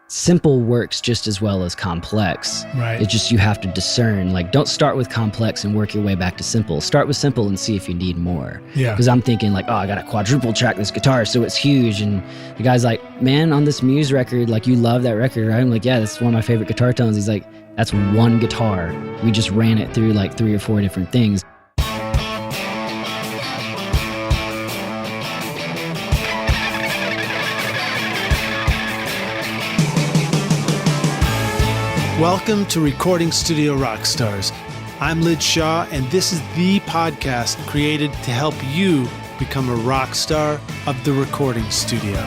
simple works just as well as complex. Right. It's just you have to discern. Like, don't start with complex and work your way back to simple. Start with simple and see if you need more. Yeah. Because I'm thinking like, oh, I got to quadruple track this guitar so it's huge. And the guy's like, man, on this Muse record, like, you love that record, right? I'm like, yeah, that's one of my favorite guitar tones. He's like, that's one guitar. We just ran it through like 3 or 4 different things. Welcome to Recording Studio Rockstars. I'm Lid Shaw, and this is the podcast created to help you become a rock star of the recording studio.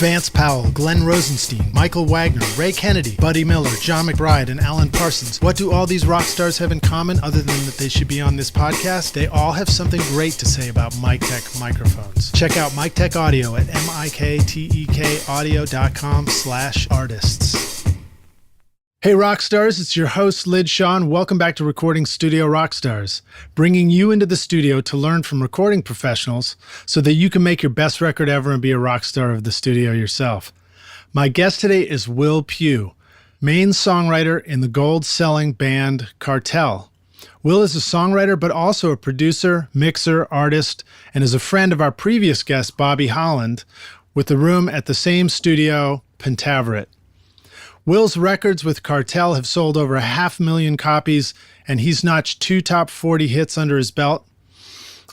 Vance Powell, Glenn Rosenstein, Michael Wagner, Ray Kennedy, Buddy Miller, John McBride, and Alan Parsons. What do all these rock stars have in common other than that they should be on this podcast? They all have something great to say about MikTek microphones. Check out MikTek Audio at miktekaudio.com/artists. Hey Rockstars, it's your host Lid Shaw, and welcome back to Recording Studio Rockstars, bringing you into the studio to learn from recording professionals so that you can make your best record ever and be a rock star of the studio yourself. My guest today is Will Pugh, main songwriter in the gold-selling band Cartel. Will is a songwriter, but also a producer, mixer, artist, and is a friend of our previous guest, Bobby Holland, with a room at the same studio, Pentavarit. Will's records with Cartel have sold over 500,000 copies, and he's notched 2 top 40 hits under his belt.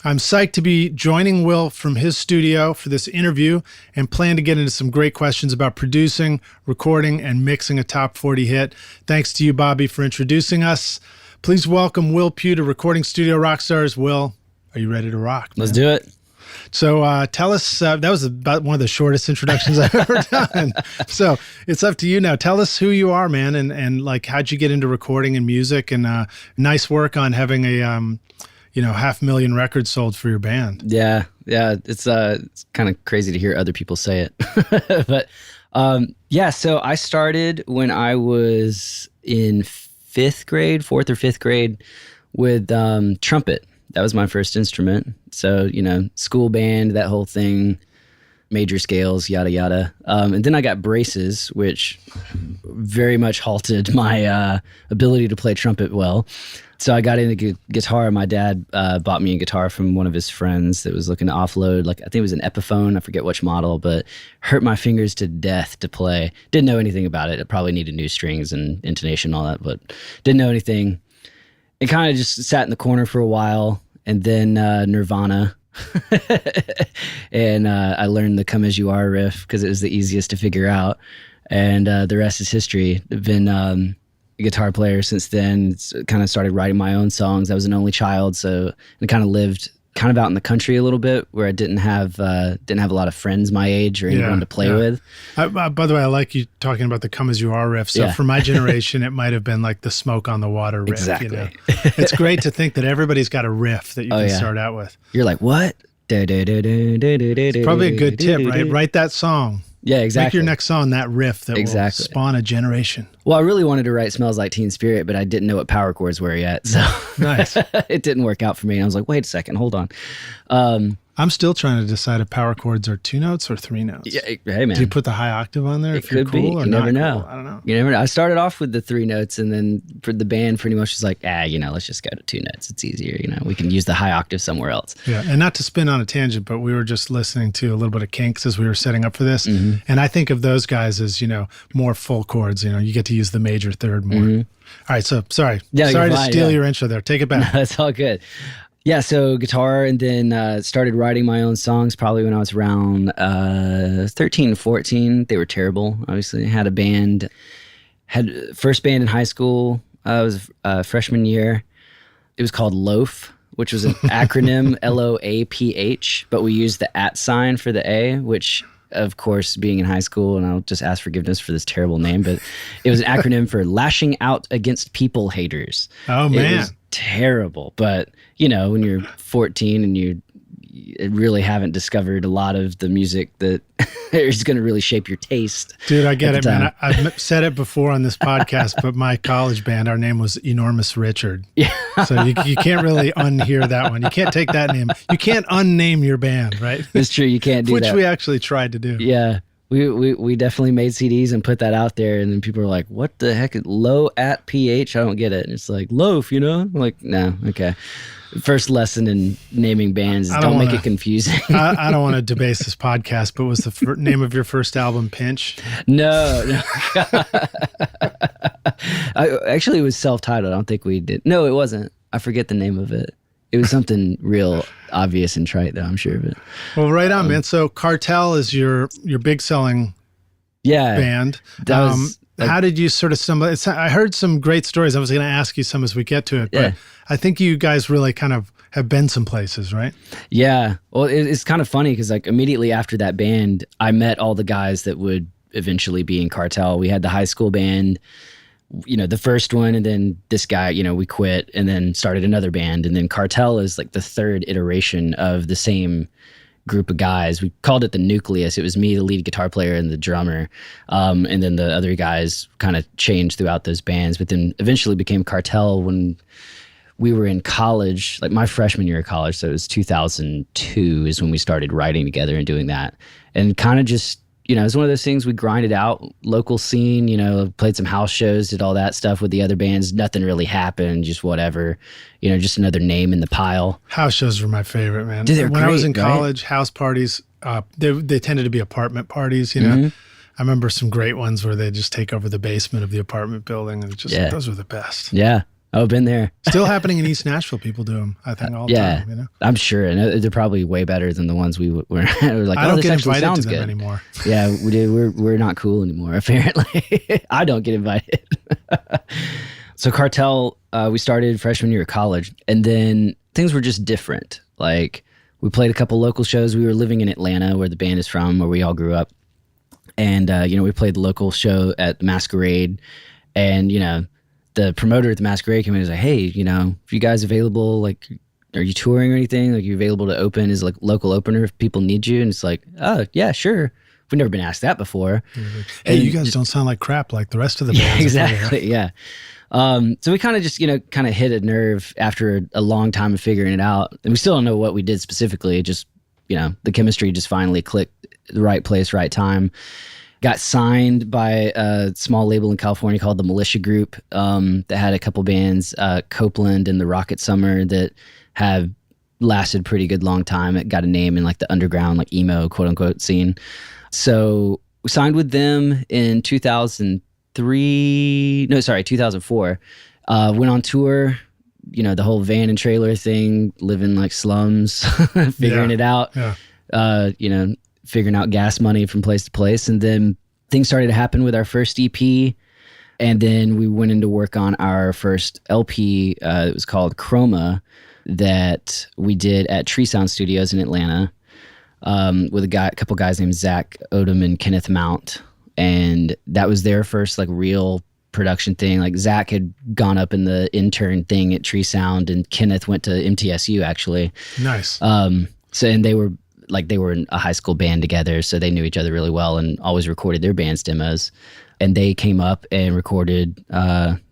I'm psyched to be joining Will from his studio for this interview and plan to get into some great questions about producing, recording, and mixing a top 40 hit. Thanks to you, Bobby, for introducing us. Please welcome Will Pugh to Recording Studio Rockstars. Will, are you ready to rock, man? Let's do it. So tell us, that was about one of the shortest introductions I've ever done. So it's up to you now. Tell us who you are, man, and like, how'd you get into recording and music, and nice work on having a, 500,000 records sold for your band. Yeah. It's kind of crazy to hear other people say it. But so I started when I was in 4th or 5th grade with trumpet. That was my first instrument. So, school band, that whole thing, major scales, yada, yada. And then I got braces, which very much halted my ability to play trumpet well. So I got into guitar. My dad bought me a guitar from one of his friends that was looking to offload. Like, I think it was an Epiphone. I forget which model, but hurt my fingers to death to play. Didn't know anything about it. It probably needed new strings and intonation and all that, but didn't know anything. It kind of just sat in the corner for a while, and then Nirvana. And I learned the Come As You Are riff because it was the easiest to figure out. And the rest is history. I've been a guitar player since then. Kind of started writing my own songs. I was an only child, so I kind of lived kind of out in the country a little bit, where I didn't have a lot of friends my age or anyone to play with. By the way, I like you talking about the Come As You Are riff. So for my generation, it might have been like the Smoke on the Water riff. Exactly. It's great to think that everybody's got a riff that you can start out with. You're like, what? It's probably a good tip, right? Write that song. Yeah, exactly. Make your next song that riff that will spawn a generation. Well, I really wanted to write Smells Like Teen Spirit, but I didn't know what power chords were yet. So nice. It didn't work out for me. And I was like, wait a second, hold on. I'm still trying to decide if power chords are 2 notes or 3 notes. Yeah, hey man. Do you put the high octave on there? It if you're could cool be. Or You never know. Cool? I don't know. You never know. I started off with the 3 notes, and then for the band pretty much was like, let's just go to 2 notes. It's easier. We can use the high octave somewhere else. Yeah, and not to spin on a tangent, but we were just listening to a little bit of Kinks as we were setting up for this. Mm-hmm. And I think of those guys as, more full chords. You get to use the major third more. Mm-hmm. All right, so sorry. Yeah, sorry to steal your intro there. Take it back. No, it's all good. Yeah, so guitar, and then started writing my own songs probably when I was around 13, 14. They were terrible, obviously. Had a band, had first band in high school. It was freshman year. It was called Loaf, which was an acronym, LOAPH, but we used the @ sign for the A, which, of course, being in high school, and I'll just ask forgiveness for this terrible name, but it was an acronym for Lashing Out Against People Haters. Oh, man. It was terrible, but when you're 14 and you really haven't discovered a lot of the music that is going to really shape your taste. Dude, I get it, man. I've said it before on this podcast, but my college band, our name was Enormous Richard. Yeah. So you can't really unhear that one. You can't take that name. You can't unname your band, right? It's true. You can't do Which that. we actually tried to do. Yeah. We definitely made CDs and put that out there, and then people are like, what the heck is low at PH? I don't get it. And it's like loaf, you know? I'm like, no, okay. First lesson in naming bands is don't make it confusing. I don't want to debase this podcast, but was the name of your first album Pinch? No. Actually, it was self-titled. I don't think we did. No, it wasn't. I forget the name of it. It was something real obvious and trite, though, I'm sure of it. Well, right on, man. So Cartel is your big selling band. How did you sort of stumble? I heard some great stories. I was going to ask you some as we get to it, but I think you guys really kind of have been some places, right? Yeah. Well, it's kind of funny because like immediately after that band, I met all the guys that would eventually be in Cartel. We had the high school band, the first one, and then this guy, we quit and then started another band. And then Cartel is like the third iteration of the same group of guys. We called it the nucleus. It was me, the lead guitar player, and the drummer. And then the other guys kind of changed throughout those bands, but then eventually became Cartel when we were in college, like my freshman year of college. So it was 2002 is when we started writing together and doing that. And kind of just, it was one of those things we grinded out, local scene, played some house shows, did all that stuff with the other bands. Nothing really happened, just whatever, just another name in the pile. House shows were my favorite, man. Dude, when great, I was in right? college, house parties, they tended to be apartment parties, I remember some great ones where they just take over the basement of the apartment building, and those were the best. Yeah. I've been there. Still happening in East Nashville. People do them, I think, all the time. I'm sure. And they're probably way better than the ones we were like, I don't this get actually invited sounds to them good anymore. Yeah, we do. We're not cool anymore, apparently. I don't get invited. So Cartel, we started freshman year of college, and then things were just different. Like we played a couple local shows. We were living in Atlanta, where the band is from, where we all grew up. And, we played the local show at the Masquerade, and, the promoter at the Masquerade came in and was like, hey, if you guys available, like, are you touring or anything? Like, you available to open as like local opener if people need you? And it's like, oh, yeah, sure. We've never been asked that before. Hey, you guys don't sound like crap like the rest of the bands. Yeah, exactly, yeah. So we kind of just, kind of hit a nerve after a long time of figuring it out. And we still don't know what we did specifically. It just, the chemistry just finally clicked, the right place, right time. Got signed by a small label in California called the Militia Group that had a couple bands, Copeland and the Rocket Summer, that have lasted pretty good long time. It got a name in like the underground, like emo, quote unquote, scene. So we signed with them in 2004. Went on tour, the whole van and trailer thing, living like slums, figuring it out. Yeah. Figuring out gas money from place to place. And then things started to happen with our first EP. And then we went into work on our first LP. It was called Chroma, that we did at Tree Sound Studios in Atlanta with a couple guys named Zach Odom and Kenneth Mount. And that was their first like real production thing. Like Zach had gone up in the intern thing at Tree Sound, and Kenneth went to MTSU actually. Nice. And they were in a high school band together, so they knew each other really well and always recorded their band's demos. And they came up and recorded,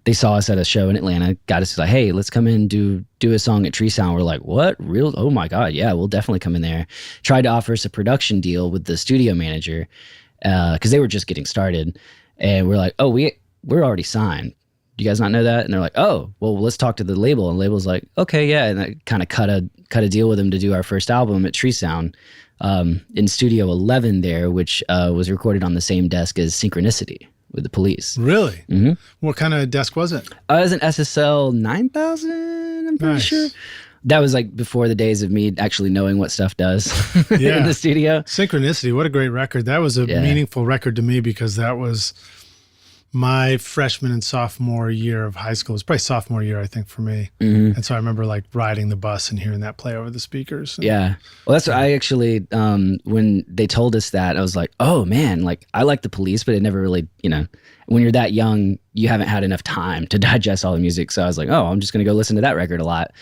they saw us at a show in Atlanta, got us like, hey, let's come in and do a song at Tree Sound. We're like, what? Real? Oh my God, yeah, we'll definitely come in there. Tried to offer us a production deal with the studio manager, because they were just getting started. And we're like, oh, we're already signed. Do you guys not know that? And they're like, oh, well, let's talk to the label. And the label's like, okay, yeah. And I kind of cut a deal with them to do our first album at Tree Sound in Studio 11 there, which was recorded on the same desk as Synchronicity with the Police. Really? Mm-hmm. What kind of desk was it? It was an SSL 9000, I'm pretty sure. That was like before the days of me actually knowing what stuff does in the studio. Synchronicity, what a great record. That was a meaningful record to me because that was my freshman and sophomore year of high school. It was probably sophomore year, I think, for me. Mm-hmm. And so I remember like riding the bus and hearing that play over the speakers. Yeah. Well, that's what I actually, when they told us that, I was like, oh man, like I like the Police, but it never really, when you're that young, you haven't had enough time to digest all the music. So I was like, oh, I'm just going to go listen to that record a lot.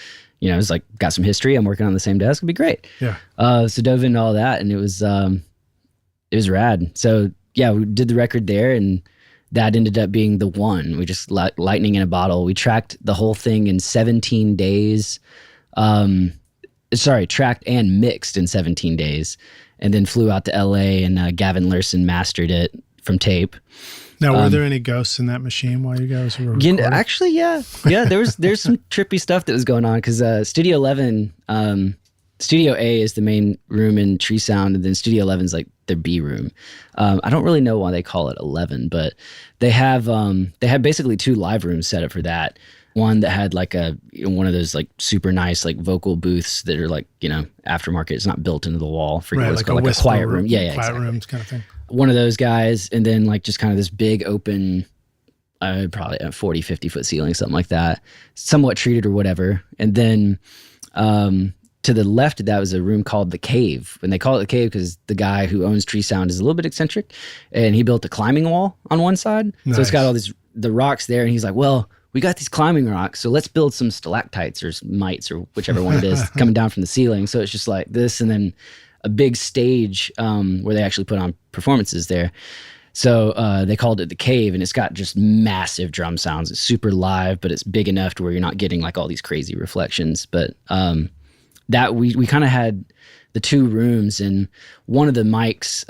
it was like, got some history. I'm working on the same desk. It'd be great. Yeah. So dove into all that, and it was rad. So yeah, we did the record there, and that ended up being the one. We just lightning in a bottle. We tracked the whole thing in 17 days. Tracked and mixed in 17 days, and then flew out to LA, and Gavin Larson mastered it from tape. Now, were there any ghosts in that machine while you guys were recording? Actually, yeah. There's some trippy stuff that was going on, because Studio 11, Studio A is the main room in Tree Sound, and then Studio 11 is like their B room. I don't really know why they call it 11, but they have basically 2 live rooms set up for that. One that had like one of those like super nice like vocal booths that are like, aftermarket. It's not built into the wall. Right, like a quiet room. Yeah, quiet exactly. rooms kind of thing. One of those guys, and then like just kind of this big open, probably a 40, 50 foot ceiling, something like that, somewhat treated or whatever. And then to the left of that was a room called The Cave. And they call it The Cave because the guy who owns Tree Sound is a little bit eccentric, and he built a climbing wall on one side. Nice. So it's got all the rocks there, and he's like, well, we got these climbing rocks, so let's build some stalactites or mites or whichever one it is coming down from the ceiling. So it's just like this, and then a big stage where they actually put on performances there. So they called it The Cave, and it's got just massive drum sounds. It's super live, but it's big enough to where you're not getting like all these crazy reflections. But that we kind of had the 2 rooms, and one of the mics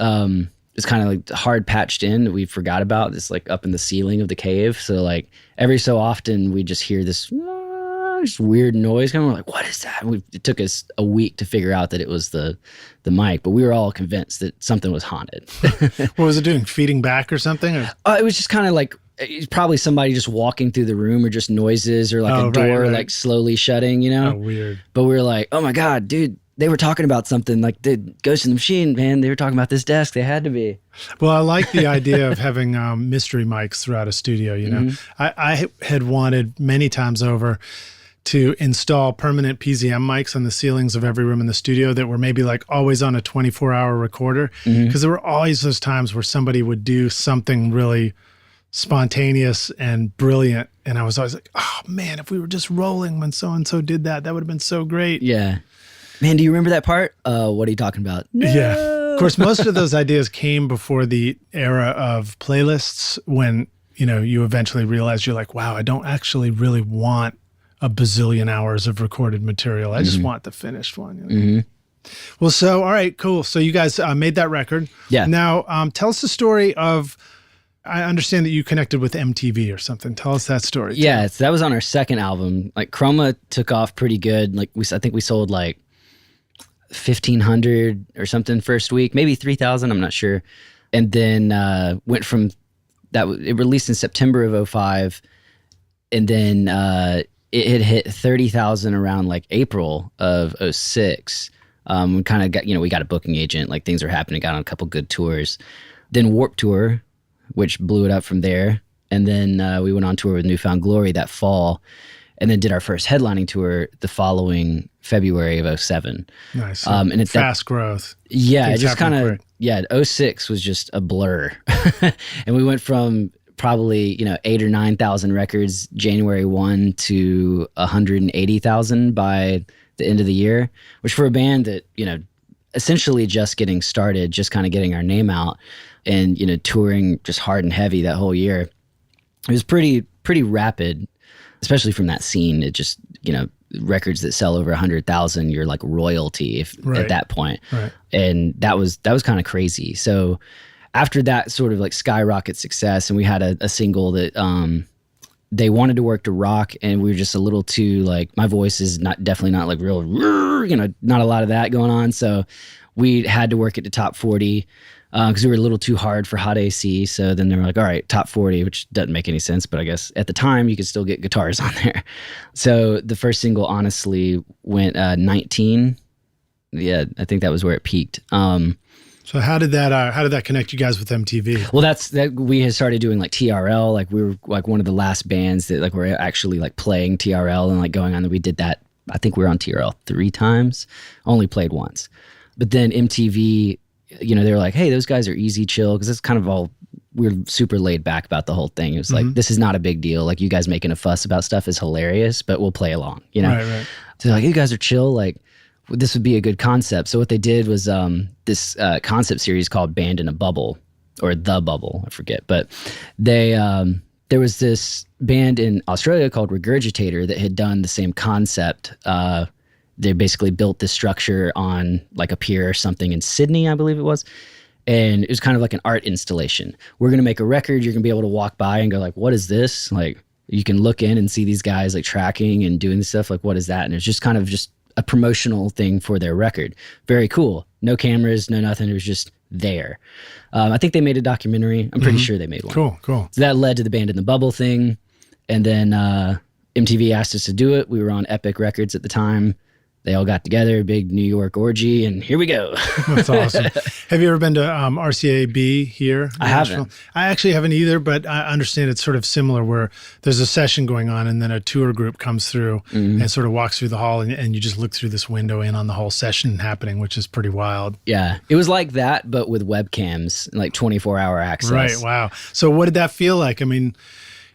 is kind of like hard patched in that we forgot about. It's like up in the ceiling of the cave. So like every so often we just hear this just weird noise coming. We're like, what is that? It took us a week to figure out that it was the mic, but we were all convinced that something was haunted. What was it doing? Feeding back or something? Or? It was just kind of like, it's probably somebody just walking through the room, or just noises, or like a door like slowly shutting, Oh, weird. But we were like, oh my God, dude, they were talking about something, like the Ghost in the Machine, man. They were talking about this desk. They had to be. Well, I like the idea of having mystery mics throughout a studio. I had wanted many times over to install permanent PZM mics on the ceilings of every room in the studio that were maybe like always on a 24-hour recorder, because there were always those times where somebody would do something really spontaneous and brilliant, and I was always like, oh man, if we were just rolling when so-and-so did that would have been so great. Yeah. Man, do you remember that part? What are you talking about? No. Yeah. Of course, most of those ideas came before the era of playlists, when, you eventually realize you're like, wow, I don't actually really want a bazillion hours of recorded material. I just want the finished one. Well, so, all right, cool. So you guys made that record. Yeah. Now, tell us the story of, I understand that you connected with MTV or something. Tell us that story. Yeah, that was on our second album. Like Chroma took off pretty good. Like I think we sold like 1,500 or something first week, maybe 3,000. I'm not sure. And then went from that. It released in September of 2005, and then it had hit 30,000 around like April of 2006. We kind of got, we got a booking agent. Like things were happening. Got on a couple good tours. Then Warped Tour, which blew it up from there. And then we went on tour with Newfound Glory that fall, and then did our first headlining tour the following February of 2007. Nice. And it's fast growth. Yeah, it just kind of, 2006 was just a blur. And we went from probably, 8,000 or 9,000 records January 1 to 180,000 by the end of the year, which for a band that, essentially just getting started, just kind of getting our name out, and, touring just hard and heavy that whole year, it was pretty rapid, especially from that scene. It just, records that sell over 100,000, you're like royalty at that point. Right. And that was kind of crazy. So after that sort of like skyrocket success, and we had a single that they wanted to work to rock, and we were just a little too like, my voice is definitely not like real, not a lot of that going on. So we had to work it to top 40 because we were a little too hard for Hot AC. So then they were like, all right, top 40, which doesn't make any sense, but I guess at the time you could still get guitars on there. So the first single honestly went 19. Yeah, I think that was where it peaked. So how did that connect you guys with MTV? Well, that we had started doing like TRL, like we were like one of the last bands that like were actually like playing TRL and like going on. We did that. I think we were on TRL 3 times, only played once. But then MTV, they were like, hey, those guys are easy, chill, because it's kind of all, we were super laid back about the whole thing. It was like, this is not a big deal. Like, you guys making a fuss about stuff is hilarious, but we'll play along, Right. So they're like, you guys are chill. Like, this would be a good concept. So what they did was this concept series called Band in a Bubble, or The Bubble, I forget. But they there was this band in Australia called Regurgitator that had done the same concept. They basically built this structure on like a pier or something in Sydney, I believe it was. And it was kind of like an art installation. We're going to make a record. You're going to be able to walk by and go like, what is this? Like, you can look in and see these guys like tracking and doing stuff. Like, what is that? And it's just kind of just a promotional thing for their record. Very cool. No cameras, no nothing. It was just there. I think they made a documentary. I'm pretty sure they made one. Cool. So that led to the Band in the Bubble thing. And then MTV asked us to do it. We were on Epic Records at the time. They all got together, big New York orgy, and here we go. That's awesome. Have you ever been to RCAB here? I haven't. I actually haven't either, but I understand it's sort of similar where there's a session going on and then a tour group comes through and sort of walks through the hall and you just look through this window in on the whole session happening, which is pretty wild. Yeah. It was like that, but with webcams, like 24-hour access. Right. Wow. So what did that feel like? I mean,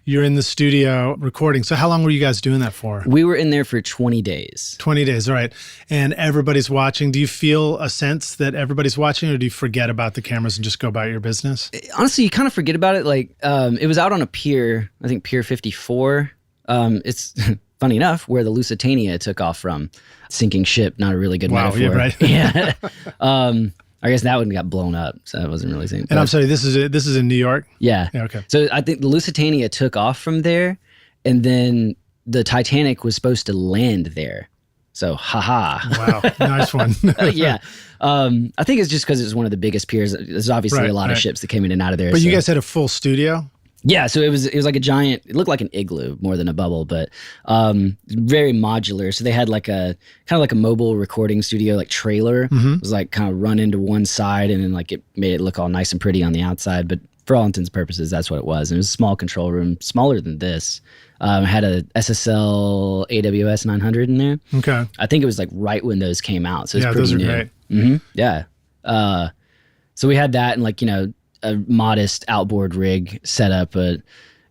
you're in the studio recording. So how long were you guys doing that for? We were in there for 20 days. 20 days, all right. And everybody's watching. Do you feel a sense that everybody's watching, or do you forget about the cameras and just go about your business? Honestly, you kind of forget about it. Like, it was out on a pier, I think Pier 54. It's funny enough where the Lusitania took off from. Sinking ship, not a really good metaphor. Yeah, right. Yeah. I guess that one got blown up, so I wasn't really saying. And I'm sorry, this is in New York? Yeah. Okay. So I think the Lusitania took off from there, and then the Titanic was supposed to land there. So, haha. Wow, nice one. Yeah. I think it's just because it was one of the biggest piers. There's obviously a lot of ships that came in and out of there. But you guys had a full studio? Yeah, so it was like a giant, it looked like an igloo more than a bubble, but very modular. So they had like a kind of like a mobile recording studio, like trailer. It was like kind of run into one side, and then like it made it look all nice and pretty on the outside. But for all intents and purposes, that's what it was. And it was a small control room, smaller than this. It had a SSL AWS 900 in there. Okay. I think it was like right when those came out. So it's pretty those are new. great. Yeah. So we had that, and like, a modest outboard rig set up, but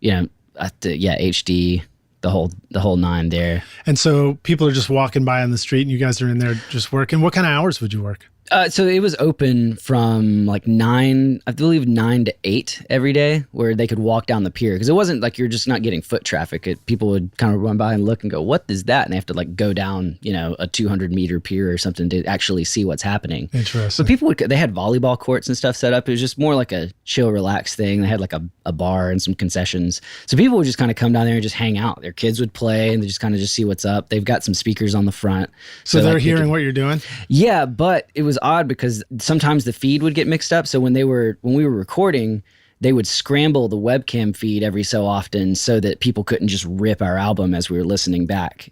HD, the whole nine there. And so people are just walking by on the street and you guys are in there just working. What kind of hours would you work? So it was open from like 9 to 8 every day, where they could walk down the pier. Because it wasn't like you're just not getting foot traffic. People would kind of run by and look and go, what is that? And they have to like go down, a 200-meter pier or something to actually see what's happening. Interesting. But they had volleyball courts and stuff set up. It was just more like a chill, relaxed thing. They had like a bar and some concessions. So people would just kind of come down there and just hang out. Their kids would play and they just kind of just see what's up. They've got some speakers on the front. So they're hearing what you're doing? Yeah, but it was odd because sometimes the feed would get mixed up. So when we were recording, they would scramble the webcam feed every so often so that people couldn't just rip our album as we were listening back,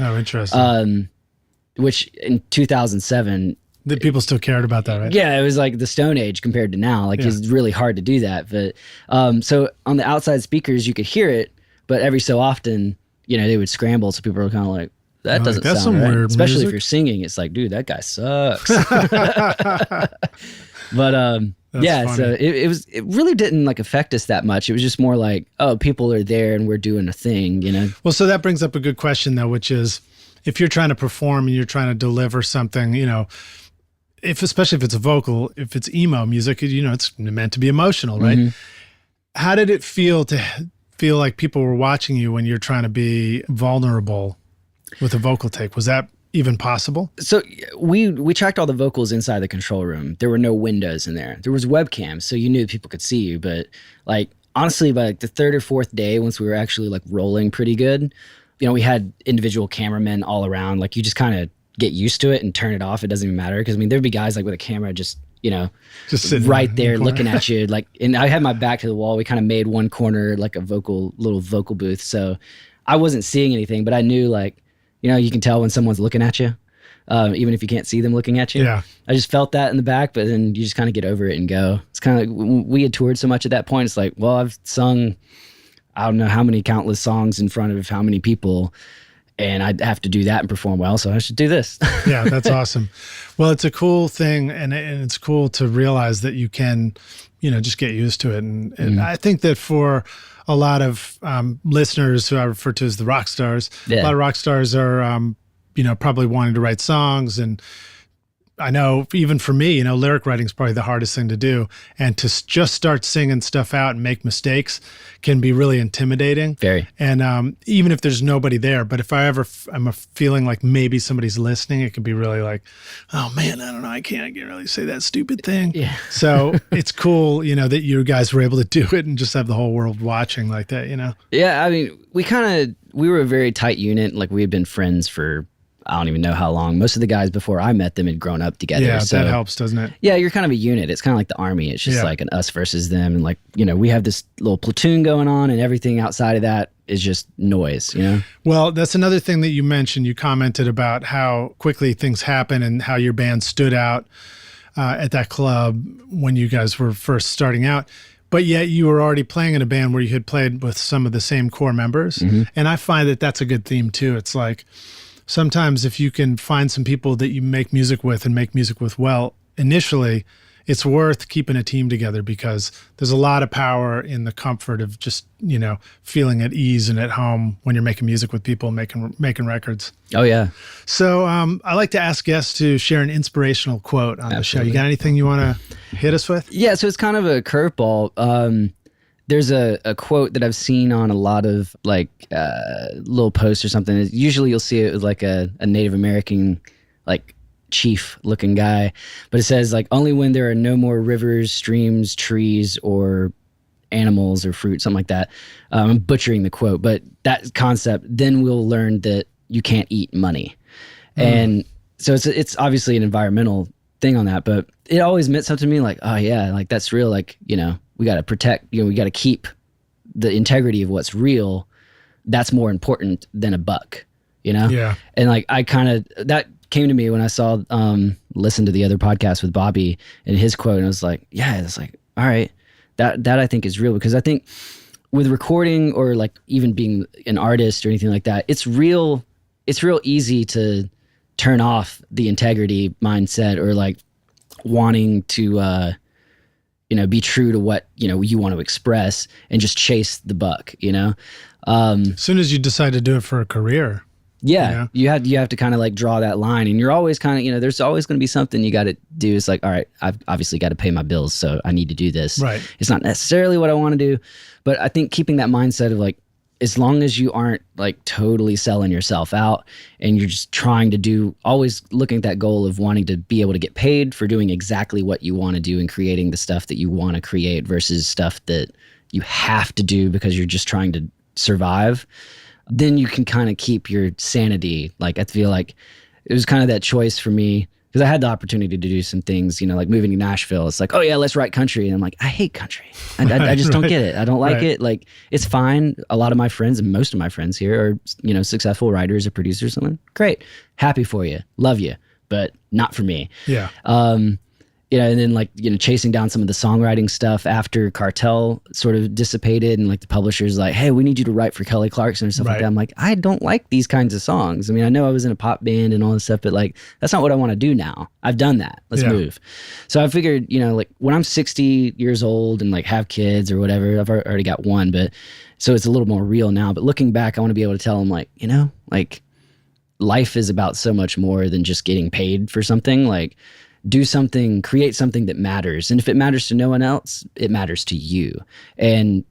Oh, interesting. Which in 2007, the people still cared about that, right? Yeah, it was like the Stone Age compared to now. Like it's really hard to do that. But so on the outside speakers, you could hear it, but every so often, they would scramble. So people were kind of like, that doesn't that's sound some right. weird Especially music. if you're singing, it's like, dude, that guy sucks. But funny. so it really didn't like affect us that much. It was just more like, oh, people are there and we're doing a thing, Well, so that brings up a good question though, which is if you're trying to perform and you're trying to deliver something, especially if it's a vocal, if it's emo music, it's meant to be emotional, right? How did it feel to feel like people were watching you when you're trying to be vulnerable with a vocal take? Was that even possible? So we tracked all the vocals inside the control room. There were no windows in there. There was webcams, so you knew people could see you. But like honestly, by like the third or fourth day, once we were actually like rolling pretty good, we had individual cameramen all around. Like you just kind of get used to it and turn it off. It doesn't even matter because there'd be guys like with a camera just sitting right there looking at you. Like, and I had my back to the wall. We kind of made one corner like a little vocal booth, so I wasn't seeing anything, but I knew like. You can tell when someone's looking at you, even if you can't see them looking at you. Yeah. I just felt that in the back, but then you just kind of get over it and go. It's kind of like we had toured so much at that point. It's like, well, I've sung, I don't know how many countless songs in front of how many people, and I'd have to do that and perform well, so I should do this. Yeah, that's awesome. Well, it's a cool thing, and it's cool to realize that you can, just get used to it. And I think that for a lot of listeners who I refer to as the rock stars, a lot of rock stars are probably wanting to write songs. And I know even for me, lyric writing is probably the hardest thing to do. And to just start singing stuff out and make mistakes can be really intimidating. Very. And even if there's nobody there, but if I'm feeling like maybe somebody's listening, it can be really like, oh man, I don't know, I can't really say that stupid thing. Yeah. So it's cool, that you guys were able to do it and just have the whole world watching like that, Yeah, I mean, we were a very tight unit. Like we had been friends for I don't even know how long. Most of the guys before I met them had grown up together. Yeah, so, that helps, doesn't it? Yeah, you're kind of a unit. It's kind of like the army. It's just like an us versus them. And like, we have this little platoon going on and everything outside of that is just noise, Well, that's another thing that you mentioned. You commented about how quickly things happen and how your band stood out at that club when you guys were first starting out. But yet you were already playing in a band where you had played with some of the same core members. Mm-hmm. And I find that that's a good theme too. It's like, sometimes if you can find some people that you make music with and make music with well, initially, it's worth keeping a team together because there's a lot of power in the comfort of just, feeling at ease and at home when you're making music with people, making records. Oh, yeah. So I like to ask guests to share an inspirational quote on the show. You got anything you want to hit us with? Yeah, so it's kind of a curveball. There's a quote that I've seen on a lot of like little posts or something. Usually you'll see it with like a Native American like chief looking guy, but it says like only when there are no more rivers, streams, trees, or animals or fruit, something like that. I'm butchering the quote, but that concept, then we'll learn that you can't eat money. And so it's obviously an environmental thing on that, but it always meant something to me like, oh yeah, like that's real. Like, we got to protect, we got to keep the integrity of what's real. That's more important than a buck, Yeah. And like, that came to me when I listened to the other podcast with Bobby and his quote. And I was like, yeah, it's like, all right, that I think is real because I think with recording or like even being an artist or anything like that, it's real easy to turn off the integrity mindset or like wanting to, be true to what, you want to express and just chase the buck, As soon as you decide to do it for a career. Yeah. You have to kind of like draw that line and you're always kind of, there's always going to be something you got to do. It's like, all right, I've obviously got to pay my bills. So I need to do this. Right. It's not necessarily what I want to do, but I think keeping that mindset of like, as long as you aren't like totally selling yourself out and you're just trying to always looking at that goal of wanting to be able to get paid for doing exactly what you want to do and creating the stuff that you want to create versus stuff that you have to do because you're just trying to survive, then you can kind of keep your sanity. Like I feel like it was kind of that choice for me because I had the opportunity to do some things, like moving to Nashville. It's like, oh yeah, let's write country. And I'm like, I hate country. I just don't get it. I don't like it. Like it's fine. A lot of my friends and most of my friends here are, successful writers or producers. Something great. Happy for you. Love you. But not for me. Yeah. And then like, chasing down some of the songwriting stuff after Cartel sort of dissipated and like the publisher's like, hey, we need you to write for Kelly Clarkson or stuff like that. I'm like, I don't like these kinds of songs. I mean, I know I was in a pop band and all this stuff, but like, that's not what I want to do now. I've done that. Let's move. So I figured, like when I'm 60 years old and like have kids or whatever, I've already got one, but so it's a little more real now. But looking back, I want to be able to tell them like, like life is about so much more than just getting paid for something. Like, do something, create something that matters. And if it matters to no one else, it matters to you. And,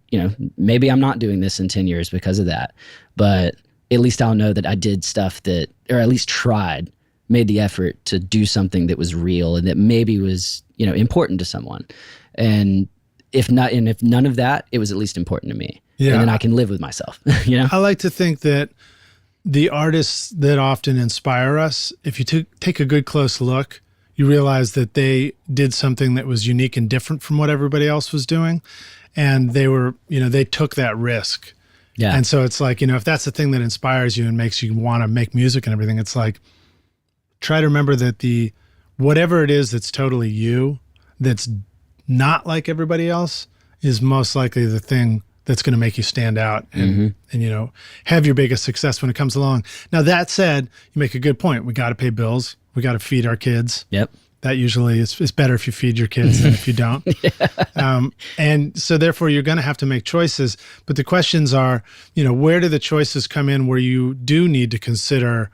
maybe I'm not doing this in 10 years because of that, but at least I'll know that I did stuff that, or at least tried, made the effort to do something that was real and that maybe was, important to someone. And if none of that, it was at least important to me. Yeah. And then I can live with myself, I like to think that the artists that often inspire us, if you take a good close look, you realize that they did something that was unique and different from what everybody else was doing. And they were, they took that risk. Yeah. And so it's like, if that's the thing that inspires you and makes you want to make music and everything, it's like, try to remember that whatever it is that's totally you, that's not like everybody else, is most likely the thing that's going to make you stand out and have your biggest success when it comes along. Now, that said, you make a good point. We got to pay bills. We got to feed our kids. Yep. That usually is better if you feed your kids than if you don't. And so therefore you're going to have to make choices. But the questions are, where do the choices come in where you do need to consider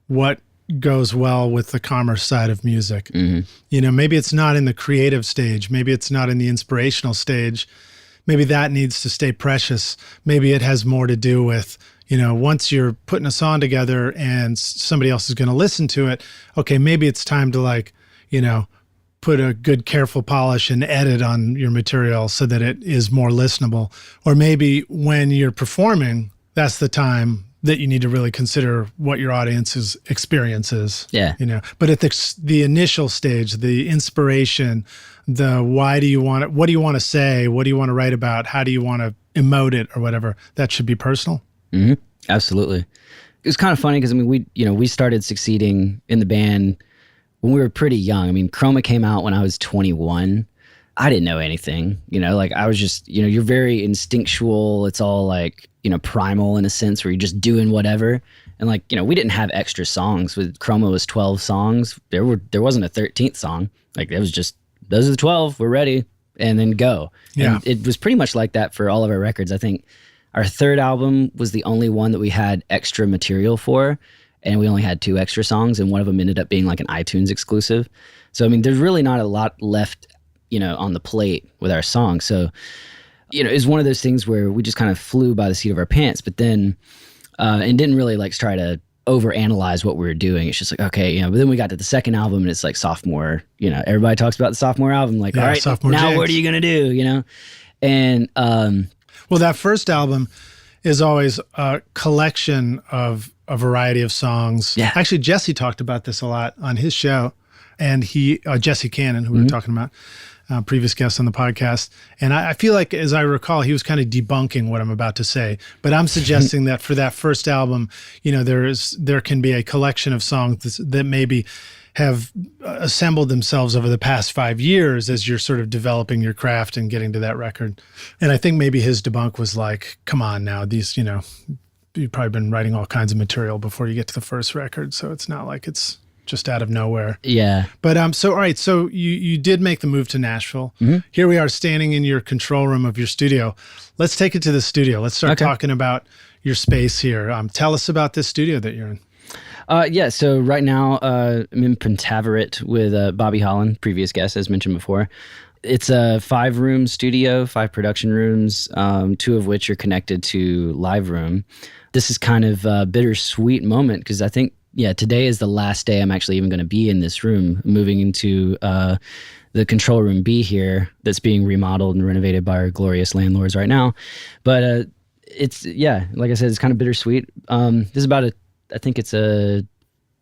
what goes well with the commerce side of music. Mm-hmm. You know, maybe it's not in the creative stage. Maybe it's not in the inspirational stage. Maybe that needs to stay precious. Maybe it has more to do with, you know, once you're putting a song together and somebody else is going to listen to it, okay, maybe it's time to, like, you know, put a good careful polish and edit on your material so that it is more listenable. Or maybe when you're performing, that's the time that you need to really consider what your audience's experience is. Yeah. You know, but at the initial stage, the inspiration, the why do you want it, what do you want to say, what do you want to write about, how do you want to emote it or whatever, that should be personal. Mm-hmm. Absolutely. It was kind of funny because, I mean, we started succeeding in the band when we were pretty young. I mean, Chroma came out when I was 21. I didn't know anything, you know, like I was just, you know, you're very instinctual. It's all like, you know, primal in a sense where you're just doing whatever. And like, you know, we didn't have extra songs. With Chroma was 12 songs. There wasn't a 13th song. Like it was just, those are the 12, we're ready, and then go. Yeah. And it was pretty much like that for all of our records. I think our third album was the only one that we had extra material for, and we only had 2 extra songs, and one of them ended up being like an iTunes exclusive. So, I mean, there's really not a lot left, you know, on the plate with our songs. So, you know, it's one of those things where we just kind of flew by the seat of our pants, but then, and didn't really like try to overanalyze what we were doing. It's just like, okay, you know, but then we got to the second album and it's like sophomore, you know, everybody talks about the sophomore album, like, all right, now what are you going to do, you know? And, well, that first album is always a collection of a variety of songs. Yeah. Actually, Jesse talked about this a lot on his show, and Jesse Cannon, who we were talking about, previous guest on the podcast. And I feel like, as I recall, he was kind of debunking what I'm about to say. But I'm suggesting that for that first album, you know, there can be a collection of songs that maybe have assembled themselves over the past 5 years as you're sort of developing your craft and getting to that record. And I think maybe his debunk was like, come on now, these, you know, you've probably been writing all kinds of material before you get to the first record. So it's not like it's just out of nowhere. Yeah. But so all right, so you did make the move to Nashville. Mm-hmm. Here we are standing in your control room of your studio. Let's take it to the studio. Let's start talking about your space here. Tell us about this studio that you're in. Yeah, so right now I'm in Pentavarit with Bobby Holland, previous guest, as mentioned before. It's a 5-room studio, 5 production rooms, 2 of which are connected to Live Room. This is kind of a bittersweet moment because I think, yeah, today is the last day I'm actually even going to be in this room, moving into the control room B here that's being remodeled and renovated by our glorious landlords right now. But it's, yeah, like I said, it's kind of bittersweet. This is about I think it's a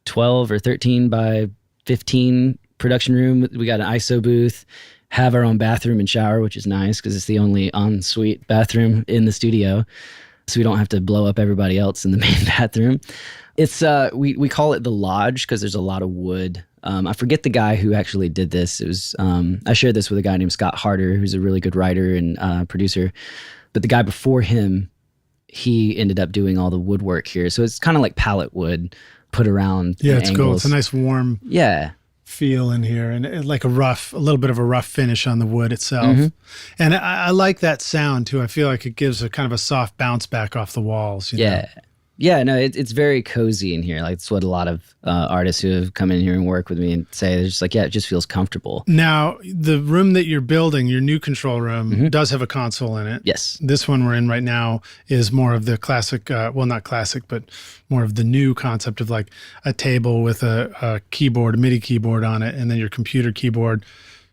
12 or 13 by 15 production room. We got an ISO booth, have our own bathroom and shower, which is nice because it's the only ensuite bathroom in the studio. So we don't have to blow up everybody else in the main bathroom. It's we call it the lodge because there's a lot of wood. I forget the guy who actually did this. It was I shared this with a guy named Scott Harder, who's a really good writer and producer. But the guy before him, he ended up doing all the woodwork here. So it's kind of like pallet wood put around. Yeah, it's angles. cool. It's a nice warm feel in here, and like a little bit of a rough finish on the wood itself. Mm-hmm. And I like that sound too. I feel like it gives a kind of a soft bounce back off the walls. You know? Yeah, no, it's very cozy in here. Like it's what a lot of artists who have come in here and work with me and say. They're just like, yeah, it just feels comfortable. Now, the room that you're building, your new control room, does have a console in it. Yes. This one we're in right now is more of the classic, well, not classic, but more of the new concept of like a table with a keyboard, a MIDI keyboard on it, and then your computer keyboard,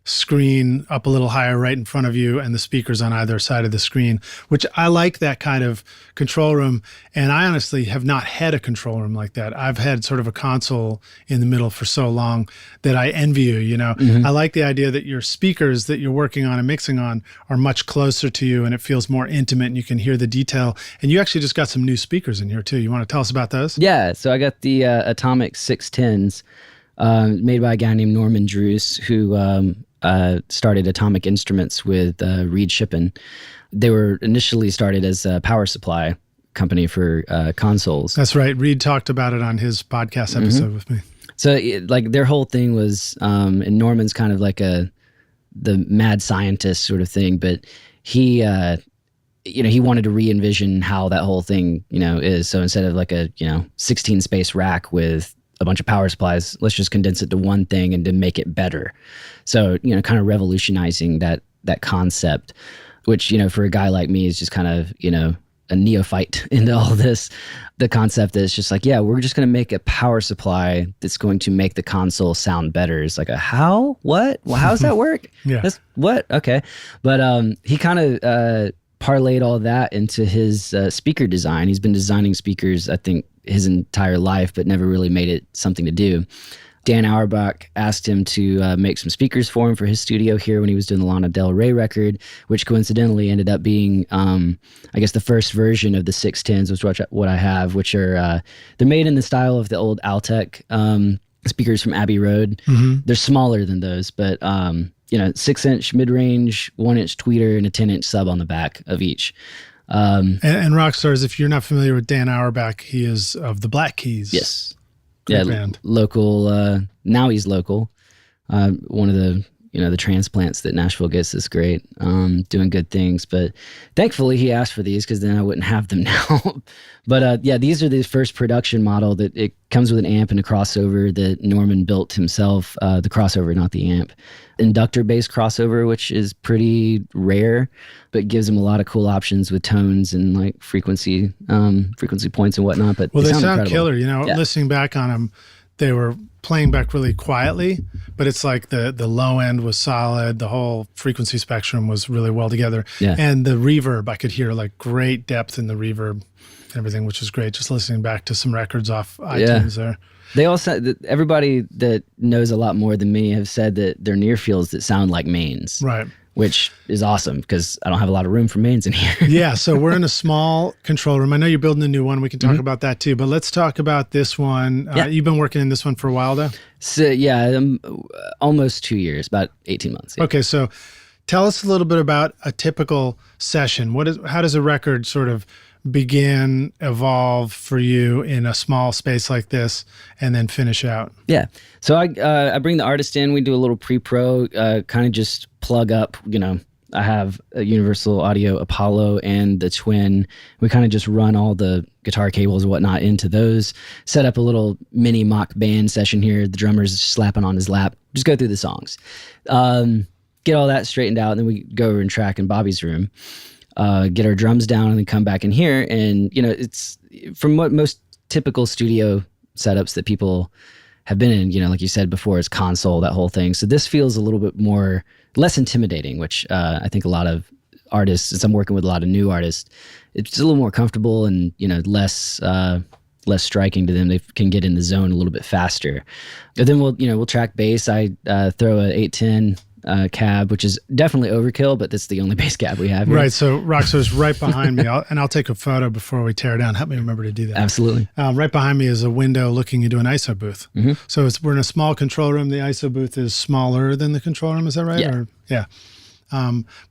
screen up a little higher right in front of you, and the speakers on either side of the screen, which I like that kind of control room. And I honestly have not had a control room like that. I've had sort of a console in the middle for so long that I envy you, you know. I like the idea that your speakers that you're working on and mixing on are much closer to you, and it feels more intimate and you can hear the detail. And you actually just got some new speakers in here too. You want to tell us about those? Yeah, so I got the Atomic 610s made by a guy named Norman Druce, who started Atomic Instruments with Reed Shippen. They were initially started as a power supply company for consoles. That's right. Reed talked about it on his podcast episode with me. So like their whole thing was, and Norman's kind of like the mad scientist sort of thing, but he wanted to re-envision how that whole thing, is. So instead of like a, 16 space rack with a bunch of power supplies. Let's just condense it to one thing and to make it better. So, kind of revolutionizing that concept, which, for a guy like me is just kind of, a neophyte into all this. The concept is just like, yeah, we're just going to make a power supply that's going to make the console sound better. It's like, how? What? Well, how does that work? Yeah. That's what? Okay. But he kind of parlayed all that into his speaker design. He's been designing speakers, I think, his entire life, but never really made it something to do. Dan Auerbach asked him to make some speakers for him for his studio here when he was doing the Lana Del Rey record, which coincidentally ended up being, I guess, the first version of the 610s, which is what I have, which are, they're made in the style of the old Altec speakers from Abbey Road. Mm-hmm. They're smaller than those, but, 6-inch mid-range, 1-inch tweeter, and a 10-inch sub on the back of each. And Rockstars, if you're not familiar with Dan Auerbach, he is of the Black Keys. Yes. Great band. Local. Now he's local. One of the the transplants that Nashville gets is great. Doing good things, but thankfully he asked for these because then I wouldn't have them now. But these are the first production model that it comes with an amp and a crossover that Norman built himself. The crossover, not the amp. Inductor-based crossover, which is pretty rare, but gives them a lot of cool options with tones and like frequency points and whatnot. But they sound incredible. Killer. Listening back on them, they were playing back really quietly, but it's like the low end was solid. The whole frequency spectrum was really well together. Yeah. And the reverb, I could hear like great depth in the reverb and everything, which is great. Just listening back to some records off iTunes there. They all said that everybody that knows a lot more than me have said that they're near fields that sound like mains. Right. Which is awesome because I don't have a lot of room for mains in here. Yeah, so we're in a small control room. I know you're building a new one. We can talk about that too, but let's talk about this one. You've been working in this one for a while though? So almost 2 years, about 18 months. Yeah. Okay, so tell us a little bit about a typical session. How does a record sort of begin, evolve for you in a small space like this, and then finish out? Yeah. So I bring the artist in. We do a little pre-pro, kind of just plug up. I have a Universal Audio Apollo and the Twin. We kind of just run all the guitar cables and whatnot into those. Set up a little mini mock band session here. The drummer's slapping on his lap. Just go through the songs. Get all that straightened out, and then we go over and track in Bobby's room. Get our drums down and then come back in here. And, it's from what most typical studio setups that people have been in, like you said before, it's console, that whole thing. So this feels a little bit less intimidating, which I think a lot of artists, since I'm working with a lot of new artists, it's a little more comfortable and, less striking to them. They can get in the zone a little bit faster. But then we'll track bass. I throw a 810 cab, which is definitely overkill, but that's the only bass cab we have here. Right. So Roxo's right behind me, I'll take a photo before we tear down. Help me remember to do that. Absolutely. Right behind me is a window looking into an ISO booth. Mm-hmm. So we're in a small control room. The ISO booth is smaller than the control room. Is that right? Yeah.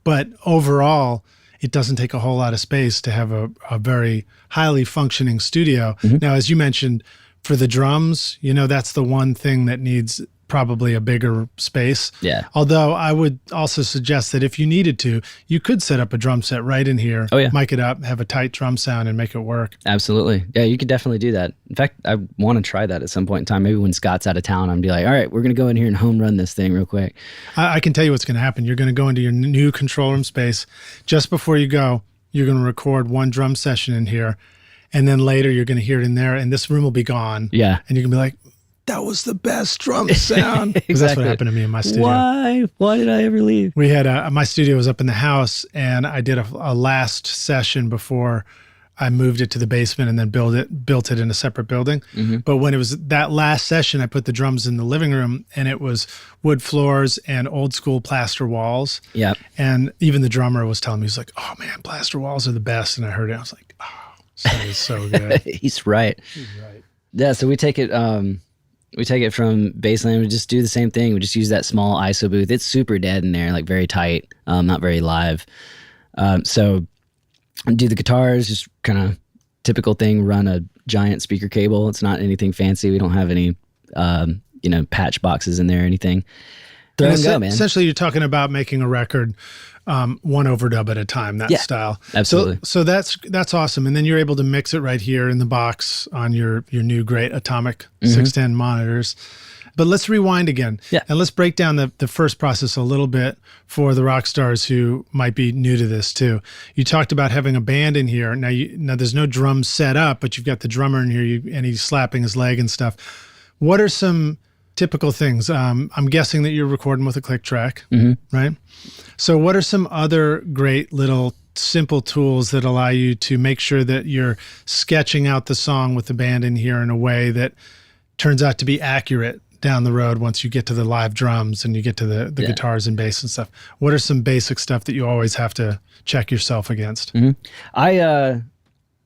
But overall, it doesn't take a whole lot of space to have a very highly functioning studio. Mm-hmm. Now, as you mentioned, for the drums, that's the one thing that needs probably a bigger space. Yeah. Although I would also suggest that if you needed to, you could set up a drum set right in here, mic it up, have a tight drum sound, and make it work. Absolutely. Yeah, you could definitely do that. In fact, I want to try that at some point in time. Maybe when Scott's out of town, I'm be like, all right, we're going to go in here and home run this thing real quick. I can tell you what's going to happen. You're going to go into your new control room space. Just before you go, you're going to record one drum session in here, and then later you're going to hear it in there, and this room will be gone. Yeah. And you can be like, that was the best drum sound. Exactly. That's what happened to me in my studio. Why did I ever leave? We had my studio was up in the house, and I did a last session before I moved it to the basement and then built it in a separate building. Mm-hmm. But when it was that last session, I put the drums in the living room, and it was wood floors and old school plaster walls. Yeah. And even the drummer was telling me, he's like, oh man, plaster walls are the best. And I heard it. I was like, oh, that is so good. He's right. Yeah. So we take it from baseline. We just do the same thing. We just use that small ISO booth. It's super dead in there, like very tight, not very live. So do the guitars, just kind of typical thing, run a giant speaker cable. It's not anything fancy. We don't have any, patch boxes in there or anything. throw and go, man. Essentially, you're talking about making a record one overdub at a time, that style. Absolutely. So that's awesome. And then you're able to mix it right here in the box on your new great Atomic 610 monitors. But let's rewind again. Yeah. And let's break down the first process a little bit for the rock stars who might be new to this too. You talked about having a band in here. Now there's no drums set up, but you've got the drummer in here and he's slapping his leg and stuff. What are some typical things? I'm guessing that you're recording with a click track, right? So what are some other great little simple tools that allow you to make sure that you're sketching out the song with the band in here in a way that turns out to be accurate down the road once you get to the live drums and you get to the guitars and bass and stuff? What are some basic stuff that you always have to check yourself against?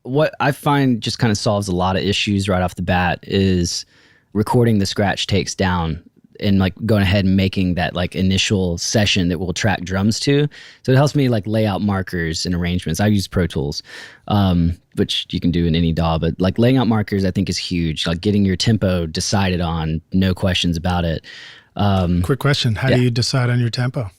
What I find just kind of solves a lot of issues right off the bat is recording the scratch takes down and like going ahead and making that like initial session that we'll track drums to. So it helps me like lay out markers and arrangements. I use Pro Tools, which you can do in any DAW, but like laying out markers I think is huge. Like getting your tempo decided on, no questions about it. Quick question. How do you decide on your tempo?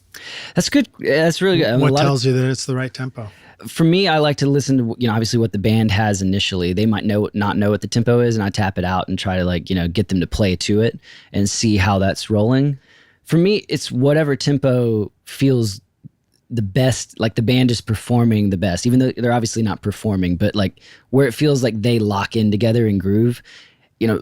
That's good. That's really good. What tells you that it's the right tempo? For me, I like to listen to, obviously what the band has initially. They might not know what the tempo is, and I tap it out and try to get them to play to it and see how that's rolling. For me, it's whatever tempo feels the best, like the band is performing the best, even though they're obviously not performing, but like where it feels like they lock in together and groove.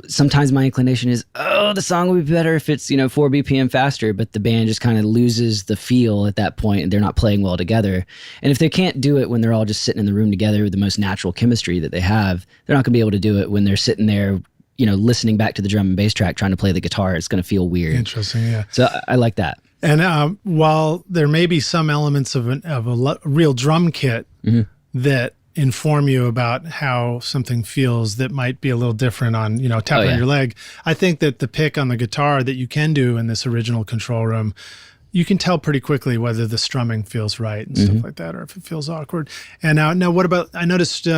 Sometimes my inclination is, the song would be better if it's, 4 BPM faster, but the band just kind of loses the feel at that point and they're not playing well together. And if they can't do it when they're all just sitting in the room together with the most natural chemistry that they have, they're not gonna be able to do it when they're sitting there, listening back to the drum and bass track, trying to play the guitar. It's gonna feel weird. Interesting, yeah. So I like that. And while there may be some elements of a real drum kit that inform you about how something feels that might be a little different on, tapping on your leg, I think that the pick on the guitar that you can do in this original control room, you can tell pretty quickly whether the strumming feels right and stuff like that, or if it feels awkward. And now what about, I noticed,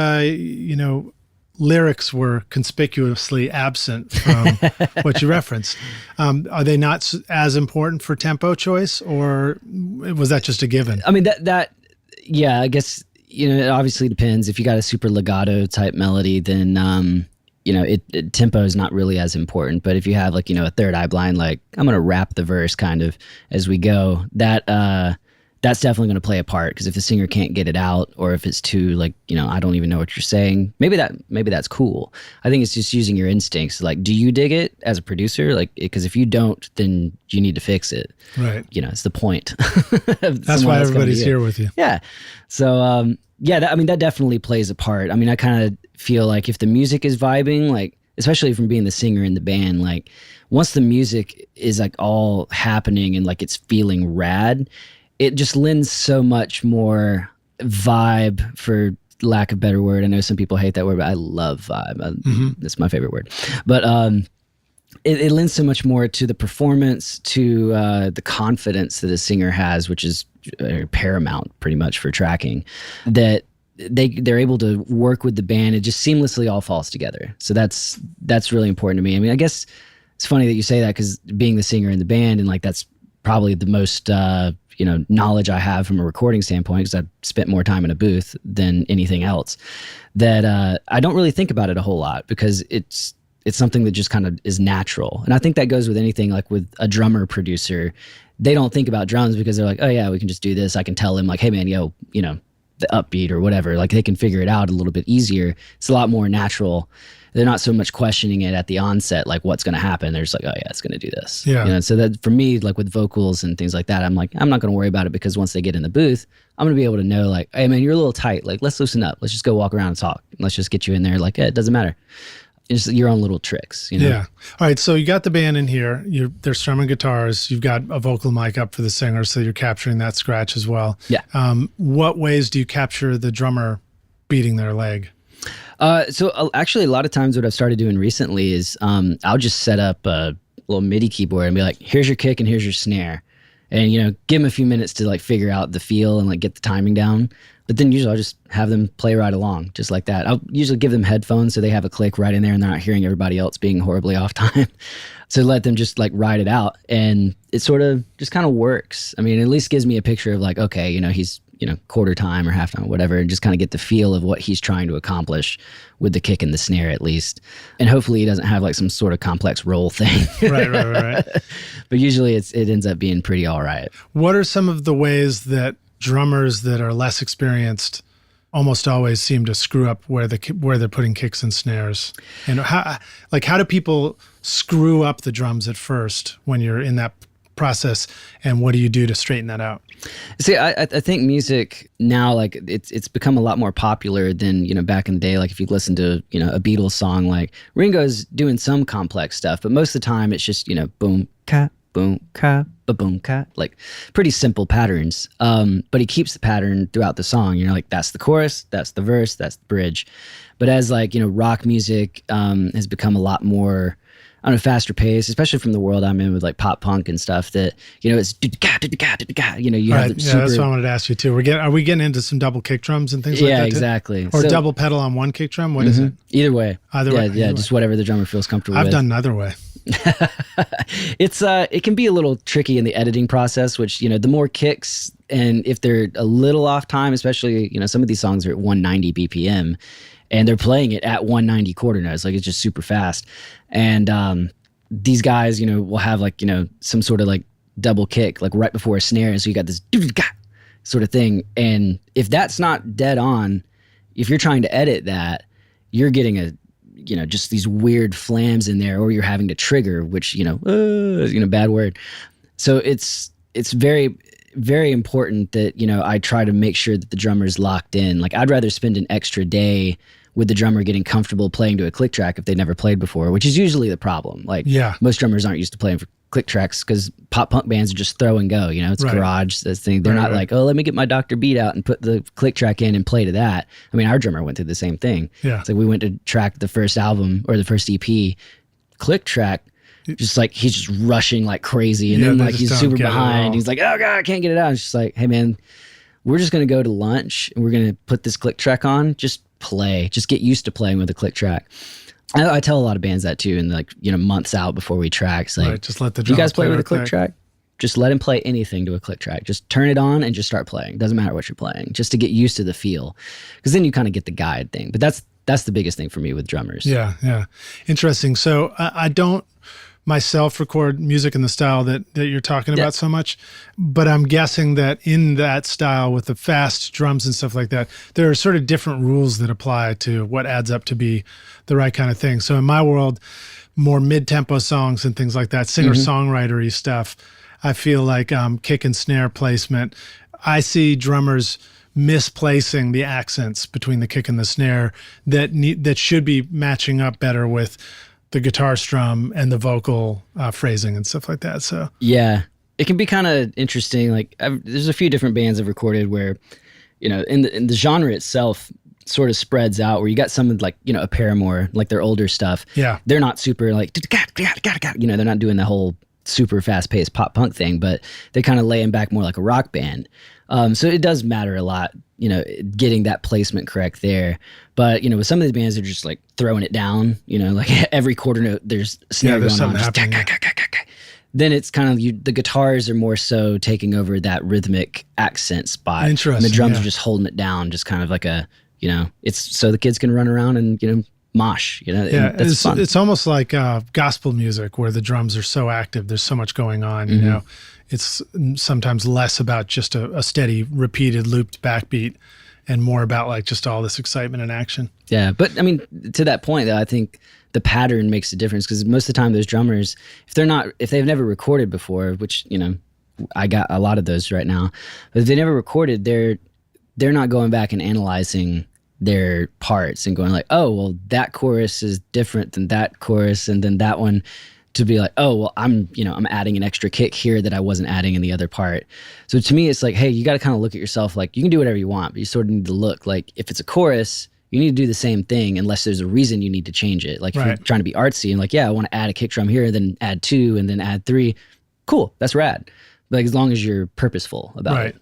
lyrics were conspicuously absent from what you referenced. Are they not as important for tempo choice, or was that just a given? I mean, I guess, it obviously depends. If you got a super legato type melody, then, tempo is not really as important. But if you have a third eye blind, like I'm going to rap the verse kind of as we go, that's definitely going to play a part. Because if the singer can't get it out, or if it's too I don't even know what you're saying, maybe that's cool. I think it's just using your instincts. Like, do you dig it as a producer? Like, because if you don't, then you need to fix it. Right. It's the point. That's why everybody's here with you. Yeah. So, that definitely plays a part. I mean, I kind of feel like if the music is vibing, like, especially from being the singer in the band, like once the music is like all happening and like it's feeling rad, it just lends so much more vibe, for lack of a better word. I know some people hate that word, but I love vibe. That's my favorite word. But it lends so much more to the performance, to the confidence that a singer has, which is paramount pretty much for tracking, that they're able to work with the band. It just seamlessly all falls together. So that's really important to me. I mean, I guess it's funny that you say that, because being the singer in the band, and like that's probably the most knowledge I have from a recording standpoint, because I've spent more time in a booth than anything else, that I don't really think about it a whole lot, because it's something that just kind of is natural. And I think that goes with anything, like with a drummer producer. They don't think about drums because they're like, oh yeah, we can just do this. I can tell them like, hey man, the upbeat or whatever, like they can figure it out a little bit easier. It's a lot more natural. They're not so much questioning it at the onset, like what's going to happen. They're just like, oh yeah, it's going to do this. Yeah. So that for me, like with vocals and things like that, I'm like, I'm not going to worry about it, because once they get in the booth, I'm going to be able to know like, hey man, you're a little tight. Like, let's loosen up. Let's just go walk around and talk. Let's just get you in there. Like, it doesn't matter. It's your own little tricks, Yeah. All right. So you got the band in here. They're strumming guitars. You've got a vocal mic up for the singer, so you're capturing that scratch as well. Yeah. What ways do you capture the drummer beating their leg? Actually, a lot of times what I've started doing recently is I'll just set up a little MIDI keyboard and be like, here's your kick and here's your snare. and, give them a few minutes to like figure out the feel and like get the timing down. But then usually I'll just have them play right along, just like that. I'll usually give them headphones so they have a click right in there and they're not hearing everybody else being horribly off time. So let them just like ride it out. And it sort of just kind of works. I mean, it at least gives me a picture of like, okay, he's, quarter time or half time, whatever, and just kind of get the feel of what he's trying to accomplish with the kick and the snare at least. And hopefully he doesn't have like some sort of complex roll thing. Right. But usually it ends up being pretty all right. What are some of the ways that drummers that are less experienced almost always seem to screw up where they're putting kicks and snares? And how do people screw up the drums at first when you're in that process, and what do you do to straighten that out? See, I think music now, like it's become a lot more popular than back in the day. Like if you listen to a Beatles song, like Ringo's doing some complex stuff, but most of the time it's just boom ka boom ka ba boom ka, like pretty simple patterns. But he keeps the pattern throughout the song. You're like, that's the chorus, that's the verse, that's the bridge. But as like rock music has become a lot more on a faster pace, especially from the world I'm in with like pop punk and stuff, that it's you have the super. That's what I wanted to ask you too. Are we getting into some double kick drums and things like that? Yeah, exactly. Or double pedal on one kick drum? What is it? Either way. Either way. Just whatever the drummer feels comfortable with. I've done neither way. It can be a little tricky in the editing process, which the more kicks, and if they're a little off time, especially some of these songs are at 190 BPM. And they're playing it at 190 quarter notes, like it's just super fast. And these guys, will have like, some sort of like double kick, like right before a snare. And so you got this sort of thing. And if that's not dead on, if you're trying to edit that, you're getting just these weird flams in there, or you're having to trigger, which, bad word. So it's very, very important that, I try to make sure that the drummer's locked in. Like I'd rather spend an extra day with the drummer getting comfortable playing to a click track if they've never played before, which is usually the problem. Like most drummers aren't used to playing for click tracks because pop punk bands are just throw and go, it's garage, this thing. They're not like, oh, let me get my Dr. Beat out and put the click track in and play to that. I mean, our drummer went through the same thing. Yeah. It's like we went to track the first album or the first EP, click track, just like he's just rushing like crazy. And then like he's super behind. He's like, oh God, I can't get it out. It's just like, hey man, we're just going to go to lunch and we're going to put this click track on. Just play, just get used to playing with a click track. I tell a lot of bands that too, and like, months out before we track. It's like, just let the you guys play with a click track? Just let him play anything to a click track. Just turn it on and just start playing. Doesn't matter what you're playing, just to get used to the feel. Because then you kind of get the guide thing. But that's the biggest thing for me with drummers. Yeah. Interesting. So I don't myself record music in the style that you're talking about so much, but I'm guessing that in that style with the fast drums and stuff like that, there are sort of different rules that apply to what adds up to be the right kind of thing. So in my world, more mid-tempo songs and things like that, singer-songwriter-y stuff, I feel like kick and snare placement, I see drummers misplacing the accents between the kick and the snare that should be matching up better with the guitar strum and the vocal phrasing and stuff like that. So yeah, it can be kind of interesting. Like there's a few different bands I've recorded where, in the genre itself sort of spreads out, where you got some like, a Paramore, like their older stuff. Yeah. They're not super like, they're not doing the whole super fast paced pop punk thing, but they're kind of laying back more like a rock band. So it does matter a lot, getting that placement correct there. But, with some of these bands, they're just like throwing it down, like every quarter note, there's snare going on. Then it's kind of, the guitars are more so taking over that rhythmic accent spot. Interesting. And the drums are just holding it down, just kind of like a, it's so the kids can run around and, mosh, that's fun. It's almost like gospel music where the drums are so active. There's so much going on, It's sometimes less about just a steady, repeated, looped backbeat and more about like just all this excitement and action. Yeah, but I mean, to that point though, I think the pattern makes a difference because most of the time those drummers, if they've never recorded before, which, I got a lot of those right now, but if they never recorded, they're not going back and analyzing their parts and going like, oh, well, that chorus is different than that chorus, and then that one to be like, oh, well, I'm adding an extra kick here that I wasn't adding in the other part. So to me, it's like, hey, you got to kind of look at yourself like you can do whatever you want, but you sort of need to look like if it's a chorus, you need to do the same thing unless there's a reason you need to change it. Like if you're trying to be artsy and like, yeah, I want to add a kick drum here, then add 2 and then add 3. Cool, that's rad. Like as long as you're purposeful about it.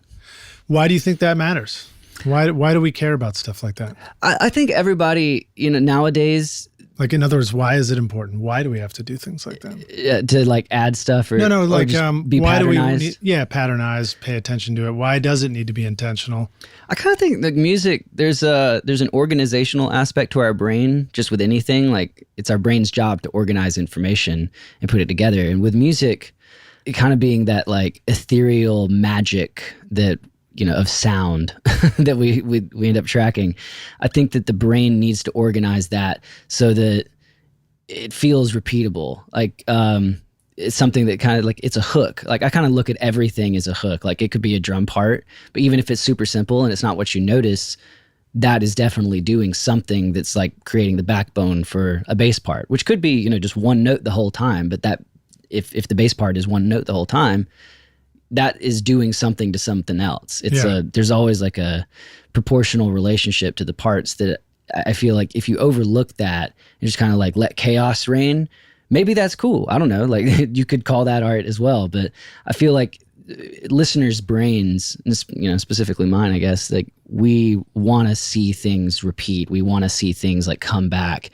Why do you think that matters? Why do we care about stuff like that? I think everybody, nowadays. Like, in other words, why is it important? Why do we have to do things like that? To like add stuff or no, like be why patternized? do we patternized, pay attention to it? Why does it need to be intentional? I kind of think that music, there's an organizational aspect to our brain, just with anything. Like it's our brain's job to organize information and put it together. And with music, it kind of being that like ethereal magic that of sound that we end up tracking. I think that the brain needs to organize that so that it feels repeatable. Like it's something that kind of like it's a hook. Like I kind of look at everything as a hook. Like it could be a drum part, but even if it's super simple and it's not what you notice, that is definitely doing something that's like creating the backbone for a bass part, which could be just one note the whole time. But that if the bass part is one note the whole time, that is doing something to something else. It's there's always like a proportional relationship to the parts that I feel like if you overlook that and just kind of like let chaos reign, maybe that's cool. I don't know. Like you could call that art as well, but I feel like listeners' brains, specifically mine, I guess, like we want to see things repeat. We want to see things like come back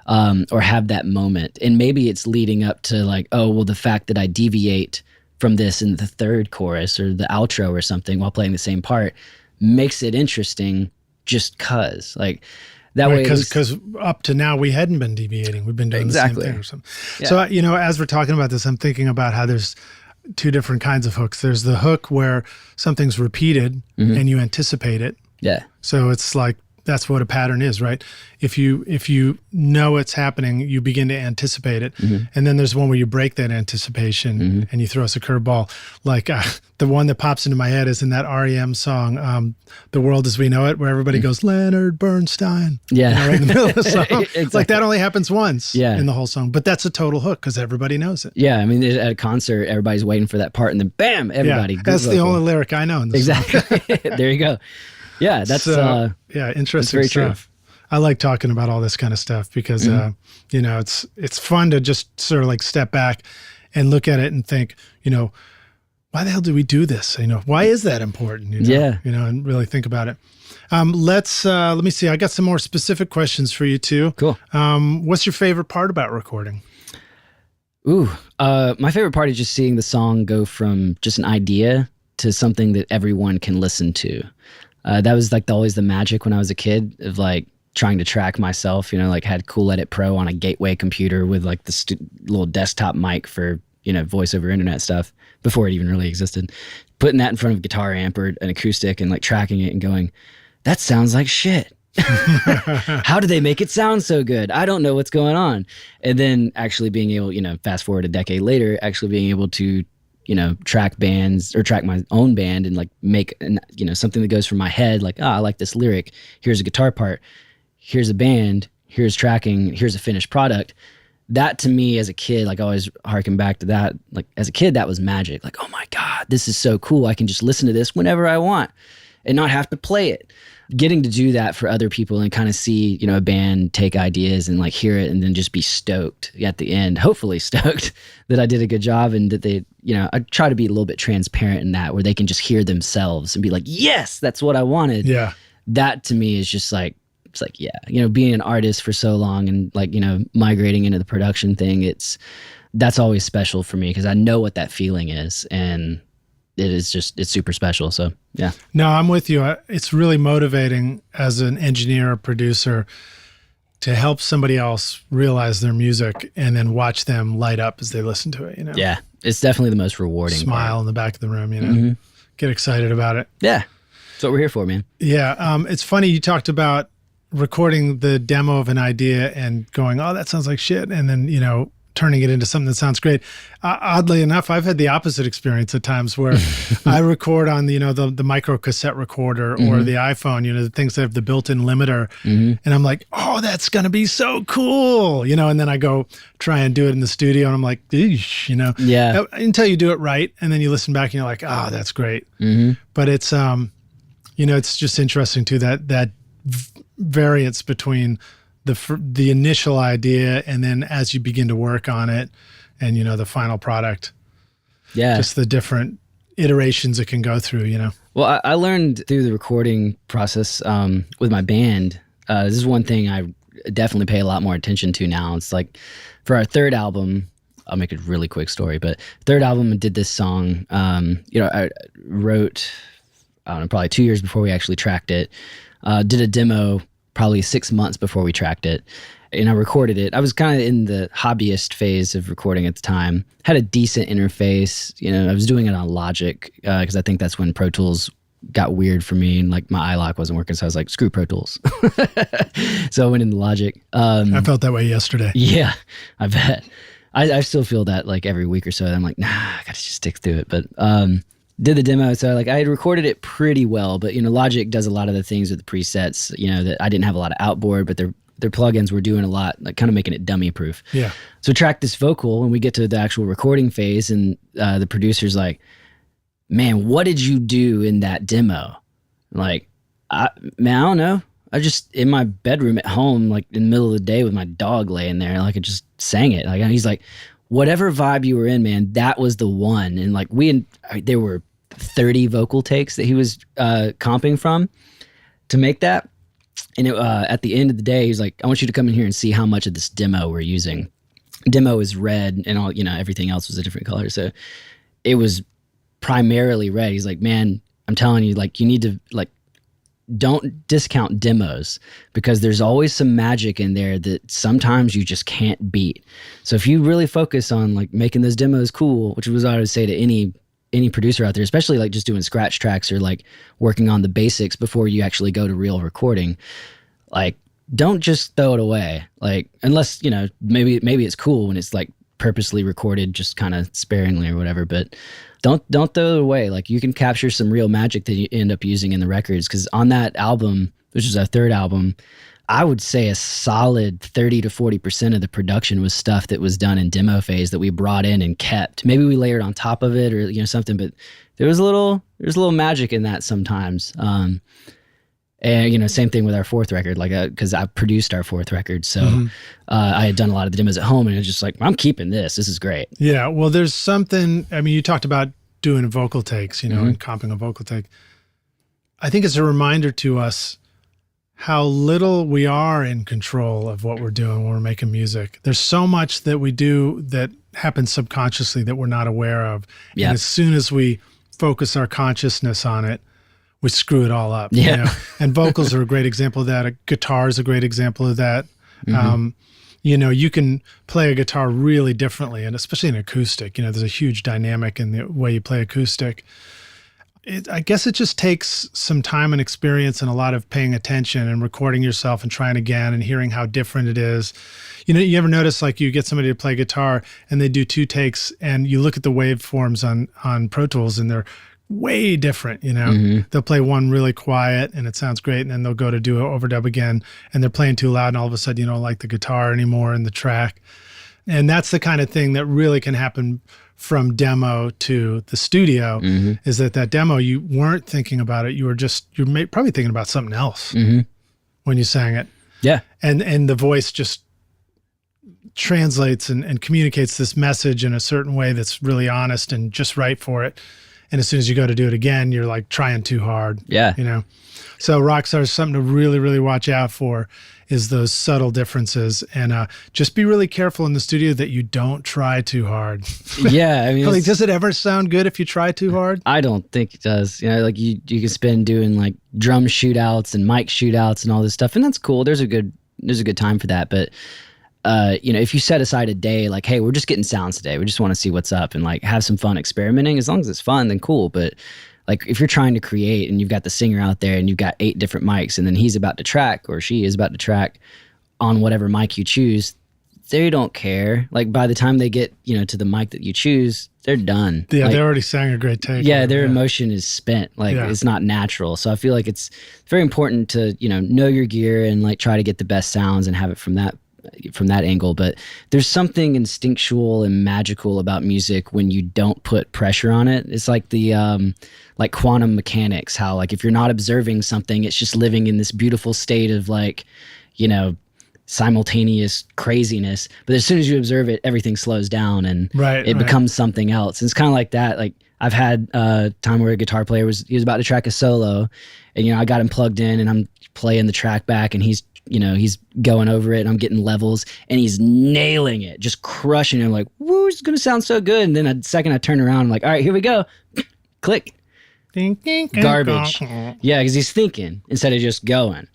or have that moment. And maybe it's leading up to like, oh, well, the fact that I deviate from this in the third chorus or the outro or something while playing the same part makes it interesting just cause like that way. Because up to now we hadn't been deviating. We've been doing the same thing or something. Yeah. So, as we're talking about this, I'm thinking about how there's two different kinds of hooks. There's the hook where something's repeated and you anticipate it. Yeah. So it's like, that's what a pattern is, right? If you know it's happening, you begin to anticipate it. And then there's one where you break that anticipation and you throw us a curveball. Like the one that pops into my head is in that REM song, The World as We Know It, where everybody goes, Leonard Bernstein. Yeah. Right in the middle of the song. Exactly. Like that only happens once in the whole song. But that's a total hook because everybody knows it. Yeah. I mean, at a concert, everybody's waiting for that part and then bam, everybody. That's the only lyric I know in the song. Exactly. There you go. Yeah, that's interesting stuff. True. I like talking about all this kind of stuff because it's fun to just sort of like step back and look at it and think, why the hell do we do this? Why is that important? And really think about it. Let me see. I got some more specific questions for you too. Cool. What's your favorite part about recording? Ooh, my favorite part is just seeing the song go from just an idea to something that everyone can listen to. That was like always the magic when I was a kid of like trying to track myself, like had Cool Edit Pro on a gateway computer with like this little desktop mic for, voice over internet stuff before it even really existed. Putting that in front of a guitar amp or an acoustic and like tracking it and going, that sounds like shit. How do they make it sound so good? I don't know what's going on. And then actually being able, fast forward a decade later, actually being able to track bands or track my own band and like make, something that goes from my head, like, I like this lyric. Here's a guitar part. Here's a band. Here's tracking. Here's a finished product. That to me as a kid, like I always harken back to that. Like as a kid, that was magic. Like, oh my God, this is so cool. I can just listen to this whenever I want and not have to play it. Getting to do that for other people and kind of see, a band take ideas and like hear it and then just be stoked at the end, hopefully stoked that I did a good job and that they, I try to be a little bit transparent in that where they can just hear themselves and be like, yes, that's what I wanted. Yeah. That to me is just like, it's like, yeah, being an artist for so long and like, migrating into the production thing, that's always special for me because I know what that feeling is and it's super special. So yeah. No, I'm with you. It's really motivating as an engineer or producer to help somebody else realize their music and then watch them light up as they listen to it, Yeah, it's definitely the most rewarding Smile part. in the back of the room, Get excited about it. Yeah, that's what we're here for, man. Yeah, it's funny you talked about recording the demo of an idea and going, oh, that sounds like shit, and then, turning it into something that sounds great. Oddly enough, I've had the opposite experience at times where I record on the micro cassette recorder or the iPhone, the things that have the built-in limiter. And I'm like, oh, that's going to be so cool. And then I go try and do it in the studio and I'm like, eesh, Yeah. Until you do it right. And then you listen back and you're like, oh, that's great. But it's, it's just interesting too, that variance between the initial idea and then as you begin to work on it and the final product, just the different iterations it can go through, you know? Well, I learned through the recording process with my band. This is one thing I definitely pay a lot more attention to now. It's like for our third album, I'll make a really quick story, but third album, I did this song. I wrote, I don't know, probably 2 years before we actually tracked it. Did a demo probably 6 months before we tracked it. And I recorded it. I was kind of in the hobbyist phase of recording at the time. Had a decent interface. I was doing it on Logic because I think that's when Pro Tools got weird for me, and like my iLock wasn't working, so I was like, screw Pro Tools. So I went into Logic. I felt that way yesterday. Yeah, I bet. I still feel that like every week or so. I'm like, nah, I gotta just stick through it. But did the demo, so like I had recorded it pretty well, but Logic does a lot of the things with the presets, that I didn't have a lot of outboard, but their plugins were doing a lot, like kind of making it dummy proof. Yeah. So track this vocal, and we get to the actual recording phase, and the producer's like, man, what did you do in that demo? I'm like, I don't know. I just in my bedroom at home, like in the middle of the day with my dog laying there, like I just sang it. Like, and he's like, whatever vibe you were in, man, that was the one. And like there were 30 vocal takes that he was comping from to make that. And at the end of the day, he's like, I want you to come in here and see how much of this demo we're using. Demo is red, and all, everything else was a different color. So it was primarily red. He's like, man, I'm telling you, like, you need to, like, don't discount demos, because there's always some magic in there that sometimes you just can't beat. So if you really focus on like making those demos cool, which was what I would say to any producer out there, especially like just doing scratch tracks or like working on the basics before you actually go to real recording, like don't just throw it away. Like, unless, maybe it's cool when it's like purposely recorded just kind of sparingly or whatever, but don't throw it away. Like, you can capture some real magic that you end up using in the records. Because on that album, which is our third album, I would say a solid 30 to 40% of the production was stuff that was done in demo phase that we brought in and kept. Maybe we layered on top of it or something, but there's a little magic in that sometimes. And same thing with our fourth record, like because I produced our fourth record, so I had done a lot of the demos at home, and it was just like, I'm keeping this. This is great. Yeah, well, there's something. I mean, you talked about doing vocal takes, and comping a vocal take. I think it's a reminder to us how little we are in control of what we're doing when we're making music. There's so much that we do that happens subconsciously that we're not aware of. Yep. And as soon as we focus our consciousness on it, we screw it all up. Yeah. And vocals are a great example of that. A guitar is a great example of that. You can play a guitar really differently, and especially in acoustic, there's a huge dynamic in the way you play acoustic. I guess it just takes some time and experience and a lot of paying attention and recording yourself and trying again and hearing how different it is. You ever notice, like, you get somebody to play guitar and they do 2 takes, and you look at the waveforms on Pro Tools and they're way different, They'll play one really quiet and it sounds great, and then they'll go to do an overdub again and they're playing too loud, and all of a sudden you don't like the guitar anymore in the track. And that's the kind of thing that really can happen from demo to the studio, is that demo, you weren't thinking about it. You're probably thinking about something else when you sang it. Yeah. And the voice just translates and communicates this message in a certain way that's really honest and just right for it. And as soon as you go to do it again, you're like trying too hard. Yeah. So Rockstar, something to really, really watch out for is those subtle differences, and just be really careful in the studio that you don't try too hard. Yeah. I mean, like, does it ever sound good if you try too hard? I don't think it does. Like you can spend doing like drum shootouts and mic shootouts and all this stuff, and that's cool. There's a good time for that. But if you set aside a day, like, hey, we're just getting sounds today, we just want to see what's up and like have some fun experimenting. As long as it's fun, then cool. But like, if you're trying to create and you've got the singer out there and you've got 8 different mics, and then he's about to track, or she is about to track on whatever mic you choose, they don't care. Like, by the time they get, to the mic that you choose, they're done. Yeah, like, they already sang a great take. Yeah, their emotion is spent. Like, it's not natural. So I feel like it's very important to, know your gear and like try to get the best sounds and have it from that angle. But there's something instinctual and magical about music when you don't put pressure on it. It's like the like quantum mechanics, how like if you're not observing something, it's just living in this beautiful state of like, simultaneous craziness. But as soon as you observe it, everything slows down and it becomes something else. And it's kind of like that. Like, I've had a time where a guitar player he was about to track a solo, and I got him plugged in, and I'm playing the track back, and he's going over it, and I'm getting levels, and he's nailing it, just crushing it. I'm like, woo, it's gonna sound so good. And then a second I turn around, I'm like, all right, here we go. Click. Garbage. Yeah, because he's thinking instead of just going.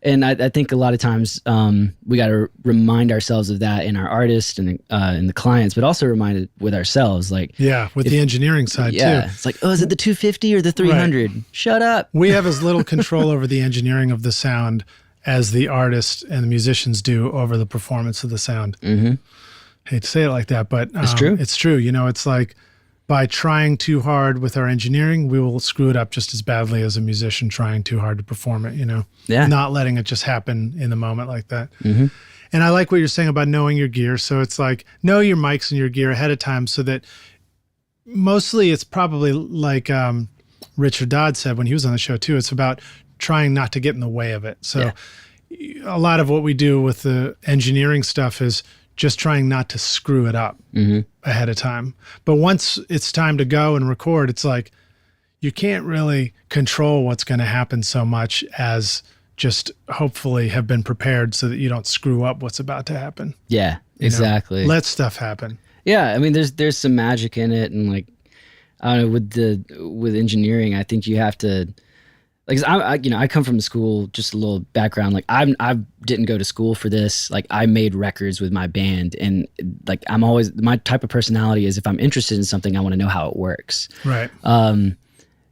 And I think a lot of times we got to remind ourselves of that in our artists and in the clients, but also remind it with ourselves. Like, with the engineering side too. It's like, oh, is it the 250 or the 300? Right. Shut up. We have as little control over the engineering of the sound as the artists and the musicians do over the performance of the sound. Mm-hmm. Hate to say it like that, but it's true. It's true. It's like, by trying too hard with our engineering, we will screw it up just as badly as a musician trying too hard to perform it, Yeah. Not letting it just happen in the moment like that. Mm-hmm. And I like what you're saying about knowing your gear. So it's like, know your mics and your gear ahead of time so that mostly it's probably like Richard Dodd said when he was on the show too, it's about trying not to get in the way of it. So a lot of what we do with the engineering stuff is just trying not to screw it up ahead of time. But once it's time to go and record, it's like you can't really control what's going to happen so much as just hopefully have been prepared so that you don't screw up what's about to happen. Yeah, exactly. Let stuff happen. Yeah, I mean, there's some magic in it, and like, I don't know, with engineering, I think you have to. Like, I come from school, just a little background. Like, I didn't go to school for this. Like, I made records with my band, and like, I'm always, my type of personality is if I'm interested in something, I want to know how it works. Right.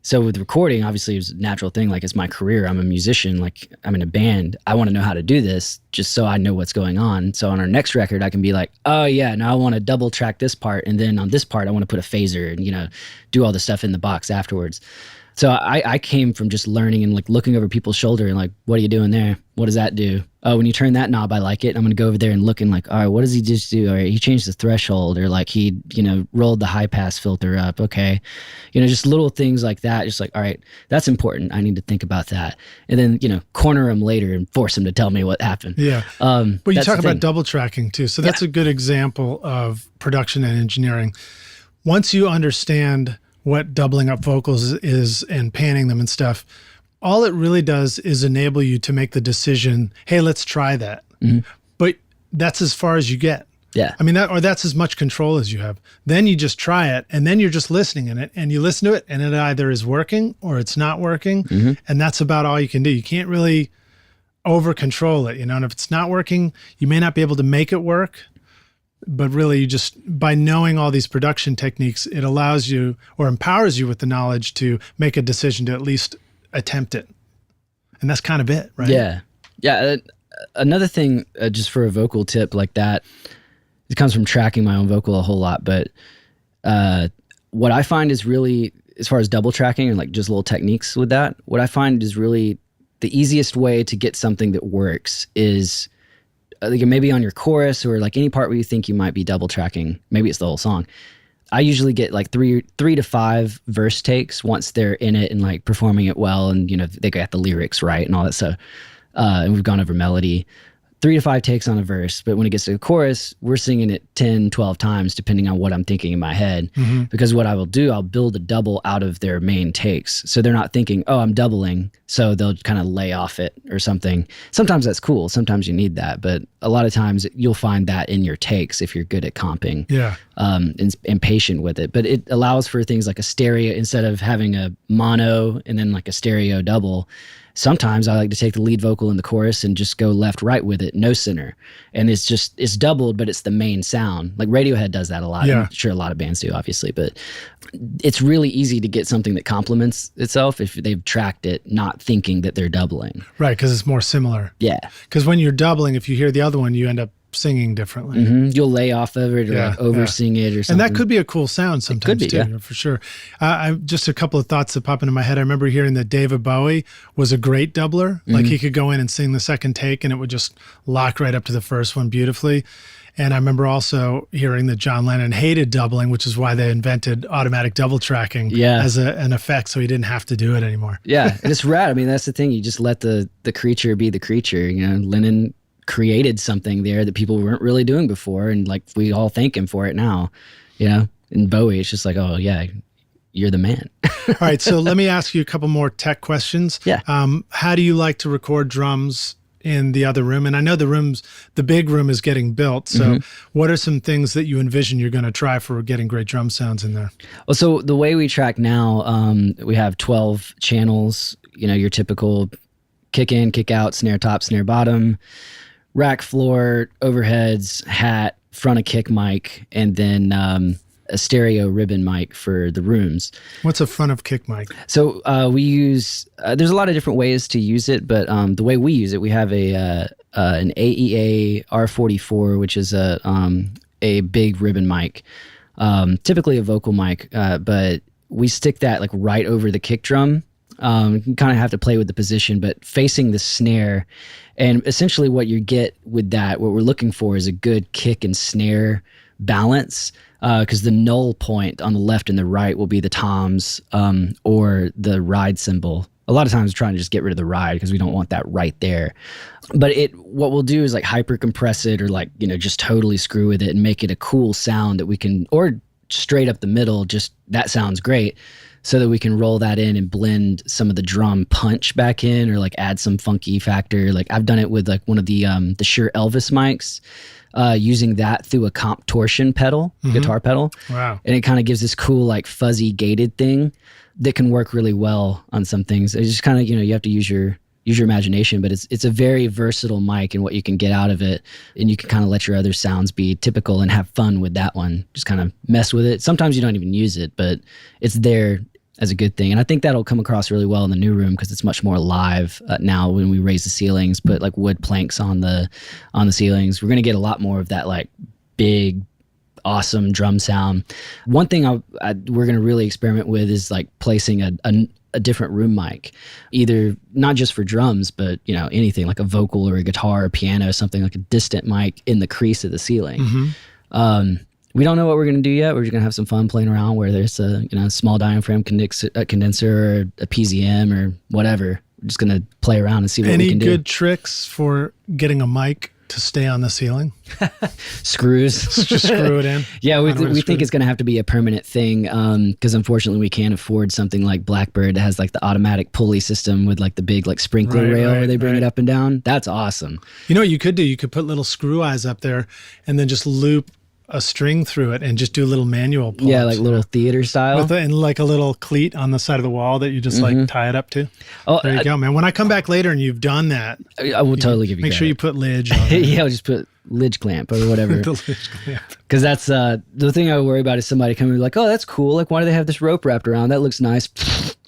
So with recording, obviously it was a natural thing. Like, it's my career. I'm a musician. Like, I'm in a band. I want to know how to do this just so I know what's going on. So on our next record, I can be like, oh yeah, now I want to double track this part. And then on this part, I want to put a phaser and, do all the stuff in the box afterwards. So I came from just learning and like looking over people's shoulder and like, what are you doing there? What does that do? Oh, when you turn that knob, I like it. I'm going to go over there and look and like, all right, what does he just do? All right, he changed the threshold, or like he, rolled the high pass filter up. Okay. Just little things like that. Just like, all right, that's important. I need to think about that. And then, corner him later and force him to tell me what happened. Yeah. But you talk about double tracking too. So that's a good example of production and engineering. Once you understand what doubling up vocals is and panning them and stuff, all it really does is enable you to make the decision, hey, let's try that. Mm-hmm. But that's as far as you get. Yeah. I mean, that's as much control as you have. Then you just try it, and then you're just listening in it, and you listen to it, and it either is working or it's not working. Mm-hmm. And that's about all you can do. You can't really over control it, and if it's not working, you may not be able to make it work. But really, you just, by knowing all these production techniques, it allows you or empowers you with the knowledge to make a decision to at least attempt it. And that's kind of it, right? Yeah. Yeah. Another thing, just for a vocal tip like that, it comes from tracking my own vocal a whole lot. But what I find is really, as far as double tracking and like just little techniques with that, what I find is really the easiest way to get something that works is like maybe on your chorus or like any part where you think you might be double tracking. Maybe it's the whole song. I usually get like three to five verse takes once they're in it and like performing it well, and they got the lyrics right and all that stuff. And we've gone over melody. 3 to 5 takes on a verse, but when it gets to the chorus, we're singing it 10, 12 times depending on what I'm thinking in my head. Mm-hmm. Because what I will do, I'll build a double out of their main takes. So they're not thinking, oh, I'm doubling, so they'll kind of lay off it or something. Sometimes that's cool. Sometimes you need that, but a lot of times you'll find that in your takes if you're good at comping. Yeah. And patient with it. But it allows for things like a stereo, instead of having a mono and then like a stereo double. Sometimes I like to take the lead vocal in the chorus and just go left, right with it, no center. And it's doubled, but it's the main sound. Like Radiohead does that a lot. Yeah. I'm sure a lot of bands do, obviously, but it's really easy to get something that complements itself if they've tracked it, not thinking that they're doubling. Right, because it's more similar. Yeah. Because when you're doubling, if you hear the other one, you end up singing differently. Mm-hmm. You'll lay off of it or like over sing it or something. And that could be a cool sound sometimes too, for sure. Just a couple of thoughts that pop into my head. I remember hearing that David Bowie was a great doubler. Mm-hmm. Like he could go in and sing the second take and it would just lock right up to the first one beautifully. And I remember also hearing that John Lennon hated doubling, which is why they invented automatic double tracking as an effect, so he didn't have to do it anymore. Yeah, and it's rad. I mean, that's the thing. You just let the creature be the creature. Lennon created something there that people weren't really doing before, and like we all thank him for it now. And Bowie, it's just like, oh yeah, you're the man. All right, so let me ask you a couple more tech questions. Yeah. How do you like to record drums in the other room? And I know the big room is getting built. So what are some things that you envision you're going to try for getting great drum sounds in there? Well, so the way we track now, we have 12 channels, your typical kick in, kick out, snare top, snare bottom, rack floor, overheads, hat, front of kick mic, and then a stereo ribbon mic for the rooms. What's a front of kick mic? So we use, there's a lot of different ways to use it, but the way we use it, we have an AEA R44, which is a big ribbon mic, typically a vocal mic, but we stick that like right over the kick drum. You kind of have to play with the position, but facing the snare. And essentially what you get with that, what we're looking for is a good kick and snare balance, because the null point on the left and the right will be the toms or the ride cymbal. A lot of times we're trying to just get rid of the ride because we don't want that right there. But what we'll do is like hyper compress it or like, just totally screw with it and make it a cool sound that we can, or straight up the middle, just that sounds great, so that we can roll that in and blend some of the drum punch back in or like add some funky factor. Like I've done it with like one of the Shure Elvis mics, using that through a comp torsion pedal, guitar pedal. Wow. And it kind of gives this cool like fuzzy gated thing that can work really well on some things. It's just kind of, you have to use your imagination, but it's a very versatile mic and what you can get out of it. And you can kind of let your other sounds be typical and have fun with that one. Just kind of mess with it. Sometimes you don't even use it, but it's there as a good thing. And I think that'll come across really well in the new room because it's much more live now when we raise the ceilings, put like wood planks on the ceilings. We're going to get a lot more of that like big, awesome drum sound. One thing we're going to really experiment with is like placing a different room mic, either not just for drums, but anything like a vocal or a guitar or piano, something like a distant mic in the crease of the ceiling. We don't know what we're going to do yet. We're just going to have some fun playing around where there's a small diaphragm condenser or a PZM or whatever. We're just going to play around and see what we can do. Any good tricks for getting a mic to stay on the ceiling? Screws. Just screw it in. Yeah, we think it's going to have to be a permanent thing because unfortunately we can't afford something like Blackbird that has like the automatic pulley system with like the big like sprinkler rail where they bring it up and down. That's awesome. You know what you could do? You could put little screw eyes up there and then just loop a string through it and just do little manual pulls. Yeah, like little theater style. And like a little cleat on the side of the wall that you just like tie it up to. Oh, there you go, man. When I come back later and you've done that, I will totally give you make credit. sure you put lidge on it. Yeah, I'll just put lidge clamp or whatever. The lidge clamp. Because that's the thing I worry about is somebody coming like, oh, that's cool. Like, why do they have this rope wrapped around? That looks nice.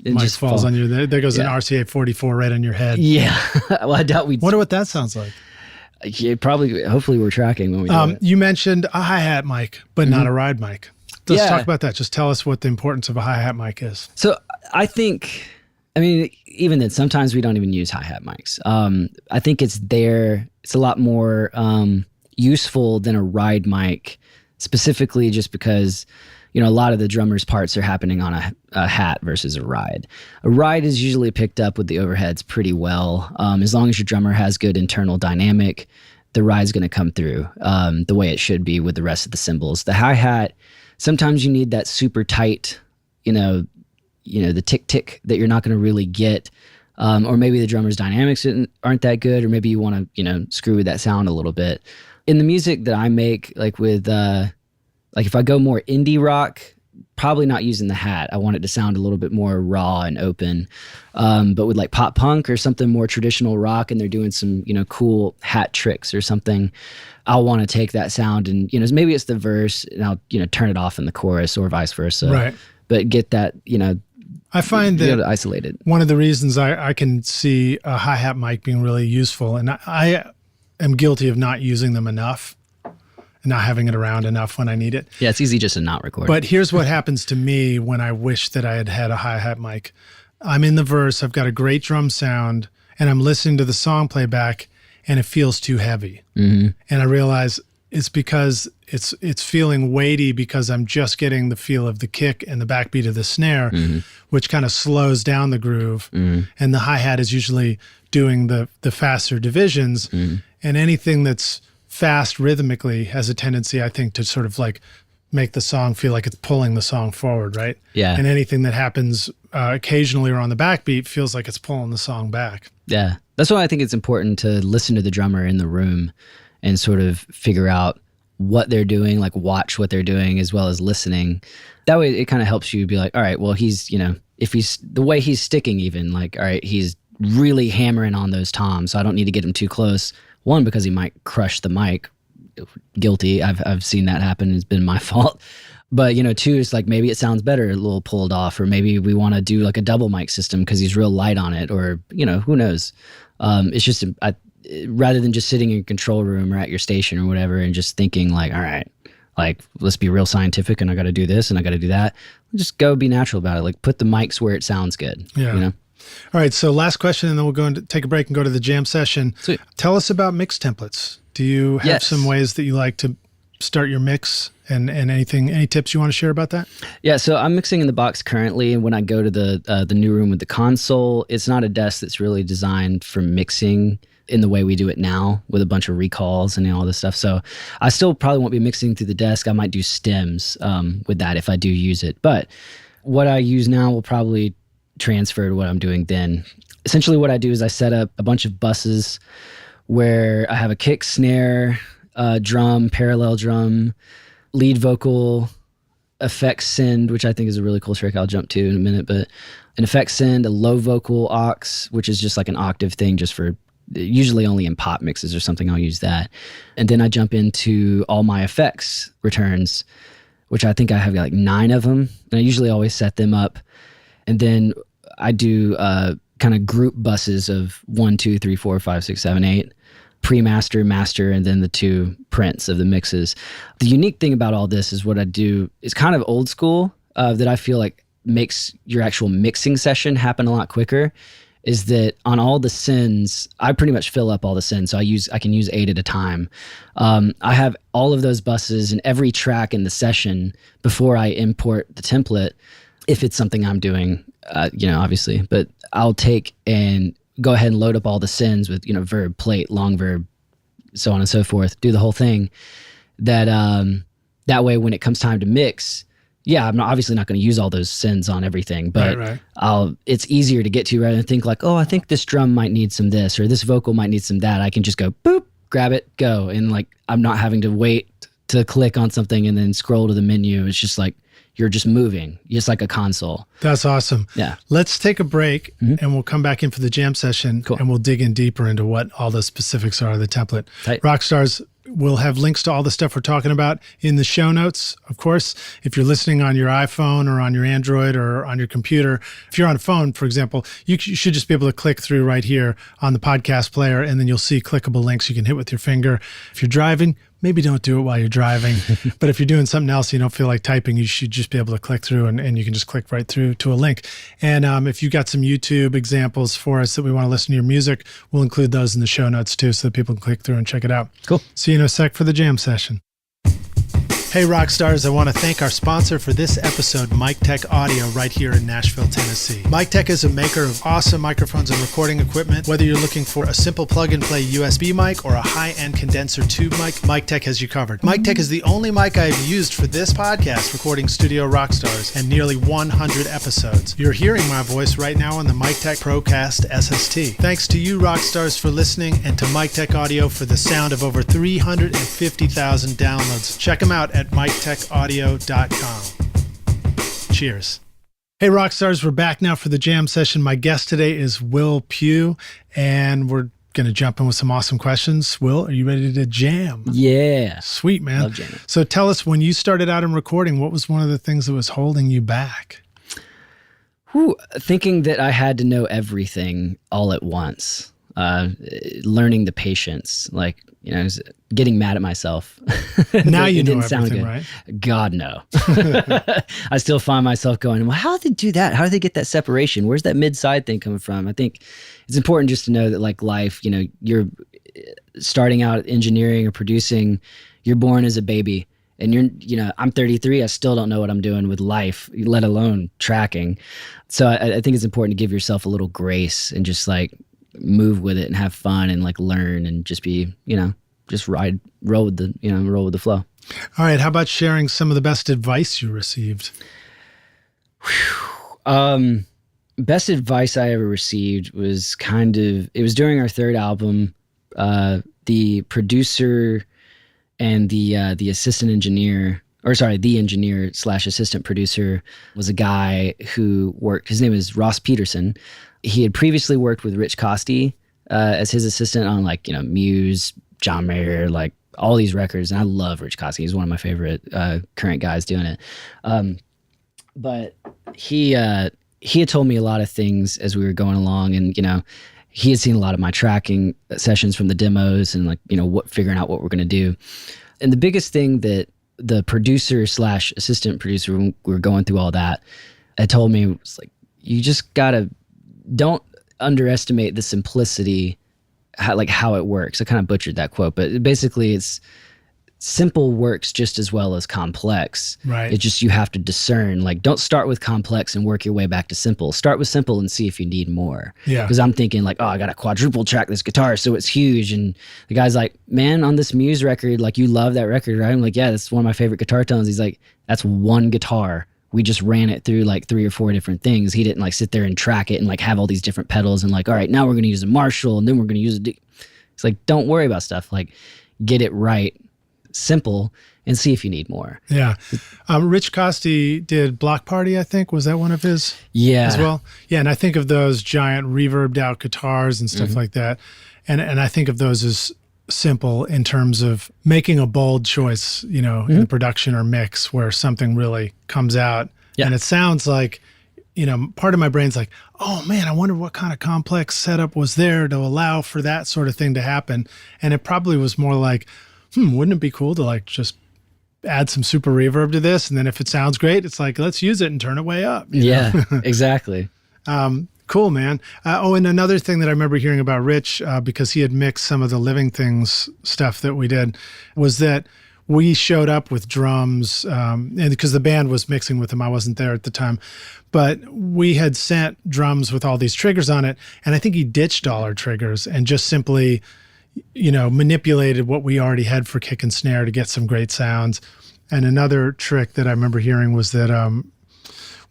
It Mic just falls on you. There goes an RCA 44 right on your head. Yeah. Well, I doubt we. Wonder what that sounds like. Yeah, probably. Hopefully, we're tracking when we do it. You mentioned a hi-hat mic, but not a ride mic. Let's talk about that. Just tell us what the importance of a hi-hat mic is. So I think, even then, sometimes we don't even use hi-hat mics. I think it's there. It's a lot more useful than a ride mic, specifically just because, a lot of the drummer's parts are happening on a hat versus a ride. A ride is usually picked up with the overheads pretty well. As long as your drummer has good internal dynamic, the ride's going to come through the way it should be with the rest of the cymbals. The hi-hat, sometimes you need that super tight, the tick-tick that you're not going to really get. Or maybe the drummer's dynamics aren't that good, or maybe you want to, screw with that sound a little bit. In the music that I make, like with... like if I go more indie rock, probably not using the hat. I want it to sound a little bit more raw and open. But with like pop punk or something more traditional rock and they're doing some, cool hat tricks or something, I'll want to take that sound and, maybe it's the verse and I'll, turn it off in the chorus or vice versa. Right. But get that, I find that isolated. One of the reasons I can see a hi-hat mic being really useful, and I am guilty of not using them enough, not having it around enough when I need it. Yeah, it's easy just to not record. But here's what happens to me when I wish that I had had a hi-hat mic. I'm in the verse, I've got a great drum sound, and I'm listening to the song playback, and it feels too heavy. And I realize it's because it's feeling weighty because I'm just getting the feel of the kick and the backbeat of the snare, which kind of slows down the groove. And the hi-hat is usually doing the faster divisions, and anything that's fast rhythmically has a tendency, I think, to sort of like make the song feel like it's pulling the song forward, right? Yeah. And anything that happens occasionally or on the backbeat feels like it's pulling the song back. Yeah. That's why I think it's important to listen to the drummer in the room and sort of figure out what they're doing, like watch what they're doing as well as listening. That way it kind of helps you be like, all right, well, he's, if he's the way he's sticking even, like, all right, he's really hammering on those toms, so I don't need to get him too close. One, because he might crush the mic. Guilty. I've seen that happen. It's been my fault. But, two, it's like maybe it sounds better, a little pulled off, or maybe we want to do like a double mic system because he's real light on it, or, who knows? It's just, rather than just sitting in your control room or at your station or whatever and just thinking like, all right, like, let's be real scientific and I got to do this and I got to do that. Just go be natural about it. Like, put the mics where it sounds good. Yeah. All right. So last question, and then we'll go and take a break and go to the jam session. Sweet. Tell us about mix templates. Do you have Yes. some ways that you like to start your mix, and any tips you want to share about that? Yeah, so I'm mixing in the box currently, and when I go to the new room with the console, it's not a desk that's really designed for mixing in the way we do it now with a bunch of recalls and all this stuff. So I still probably won't be mixing through the desk. I might do stems with that if I do use it. But what I use now will probably transfer to what I'm doing then. Essentially what I do is I set up a bunch of buses where I have a kick, snare, drum, parallel drum, lead vocal, effects send, which I think is a really cool trick I'll jump to in a minute, but an effects send, a low vocal aux, which is just like an octave thing just for usually only in pop mixes or something, I'll use that. And then I jump into all my effects returns, which I think I have like 9 of them. And I usually always set them up. And then I do kind of group buses of 1, 2, 3, 4, 5, 6, 7, 8. Pre-master, master, and then the 2 prints of the mixes. The unique thing about all this is what I do is kind of old school that I feel like makes your actual mixing session happen a lot quicker, is that on all the sends, I pretty much fill up all the sends. So I can use 8 at a time. I have all of those buses in every track in the session before I import the template, if it's something I'm doing, obviously. But I'll take and go ahead and load up all the sends with, verb, plate, long verb, so on and so forth, do the whole thing. That way when it comes time to mix, I'm obviously not going to use all those sends on everything, but right. It's easier to get to rather than think like, oh, I think this drum might need some this, or this vocal might need some that. I can just go, boop, grab it, go. And like, I'm not having to wait to click on something and then scroll to the menu. It's just like, you're just moving, just like a console. That's awesome. Yeah. Let's take a break and we'll come back in for the jam session. Cool. And we'll dig in deeper into what all the specifics are of the template. Tight. Rockstars, we'll have links to all the stuff we're talking about in the show notes. Of course, if you're listening on your iPhone or on your Android or on your computer, if you're on a phone, for example, you should just be able to click through right here on the podcast player, and then you'll see clickable links you can hit with your finger. If you're driving, maybe don't do it while you're driving. But if you're doing something else, you don't feel like typing, you should just be able to click through and you can just click right through to a link. And if you got some YouTube examples for us that we want to listen to your music, we'll include those in the show notes too, so that people can click through and check it out. Cool. See you in a sec for the jam session. Hey Rockstars, I want to thank our sponsor for this episode, Mic Tech Audio, right here in Nashville, Tennessee. Mic Tech is a maker of awesome microphones and recording equipment. Whether you're looking for a simple plug-and-play USB mic or a high-end condenser tube mic, Mic Tech has you covered. Mic Tech is the only mic I've used for this podcast, recording Studio Rockstars, and nearly 100 episodes. You're hearing my voice right now on the Mic Tech Procast SST. Thanks to you Rockstars for listening, and to Mic Tech Audio for the sound of over 350,000 downloads. Check them out at mictechaudio.com. Cheers. Hey Rockstars, we're back now for the jam session. My guest today is Will Pugh, and we're going to jump in with some awesome questions. Will, are you ready to jam? Yeah. Sweet, man. Love jamming. So tell us, when you started out in recording, what was one of the things that was holding you back? Thinking that I had to know everything all at once. Learning the patience, like, getting mad at myself. Now you know didn't sound everything, good. right? God, no. I still find myself going, well, how did they do that? How did they get that separation? Where's that mid-side thing coming from? I think it's important just to know that, like, life, you're starting out engineering or producing, you're born as a baby. And I'm 33, I still don't know what I'm doing with life, let alone tracking. So I think it's important to give yourself a little grace and just like move with it and have fun and like learn and just be, just roll with the flow. All right. How about sharing some of the best advice you received? Best advice I ever received was it was during our third album. The producer and the assistant engineer, the engineer / assistant producer was a guy who worked, his name is Ross Peterson. He had previously worked with Rich Costey as his assistant on Muse, John Mayer, all these records. And I love Rich Costey. He's one of my favorite current guys doing it. But he had told me a lot of things as we were going along, and he had seen a lot of my tracking sessions from the demos and figuring out what we're going to do. And the biggest thing that the producer / assistant producer, when we were going through all that, had told me was you just don't underestimate the simplicity, how it works. I kind of butchered that quote, but basically it's simple works just as well as complex. Right. It's just you have to discern. Don't start with complex and work your way back to simple. Start with simple and see if you need more. Yeah. Because I'm thinking I got to quadruple track this guitar so it's huge. And the guy's like, man, on this Muse record, you love that record, right? I'm like, yeah, that's one of my favorite guitar tones. He's like, that's one guitar. We just ran it through 3 or 4 different things. He didn't sit there and track it and have all these different pedals and all right, now we're going to use a Marshall and then we're going to use a D. It's don't worry about stuff. Get it right, simple, and see if you need more. Yeah. Rich Costey did Block Party, I think. Was that one of his? Yeah. As well? Yeah, and I think of those giant reverbed out guitars and stuff like that. And I think of those as simple in terms of making a bold choice, in the production or mix where something really comes out. Yeah. And it sounds like, part of my brain's oh man, I wonder what kind of complex setup was there to allow for that sort of thing to happen. And it probably was more wouldn't it be cool to just add some super reverb to this? And then if it sounds great, it's let's use it and turn it way up. Yeah, exactly. Cool, man. And another thing that I remember hearing about Rich, because he had mixed some of the Living Things stuff that we did, was that we showed up with drums, and because the band was mixing with him, I wasn't there at the time, but we had sent drums with all these triggers on it, and I think he ditched all our triggers and just simply manipulated what we already had for kick and snare to get some great sounds. And another trick that I remember hearing was that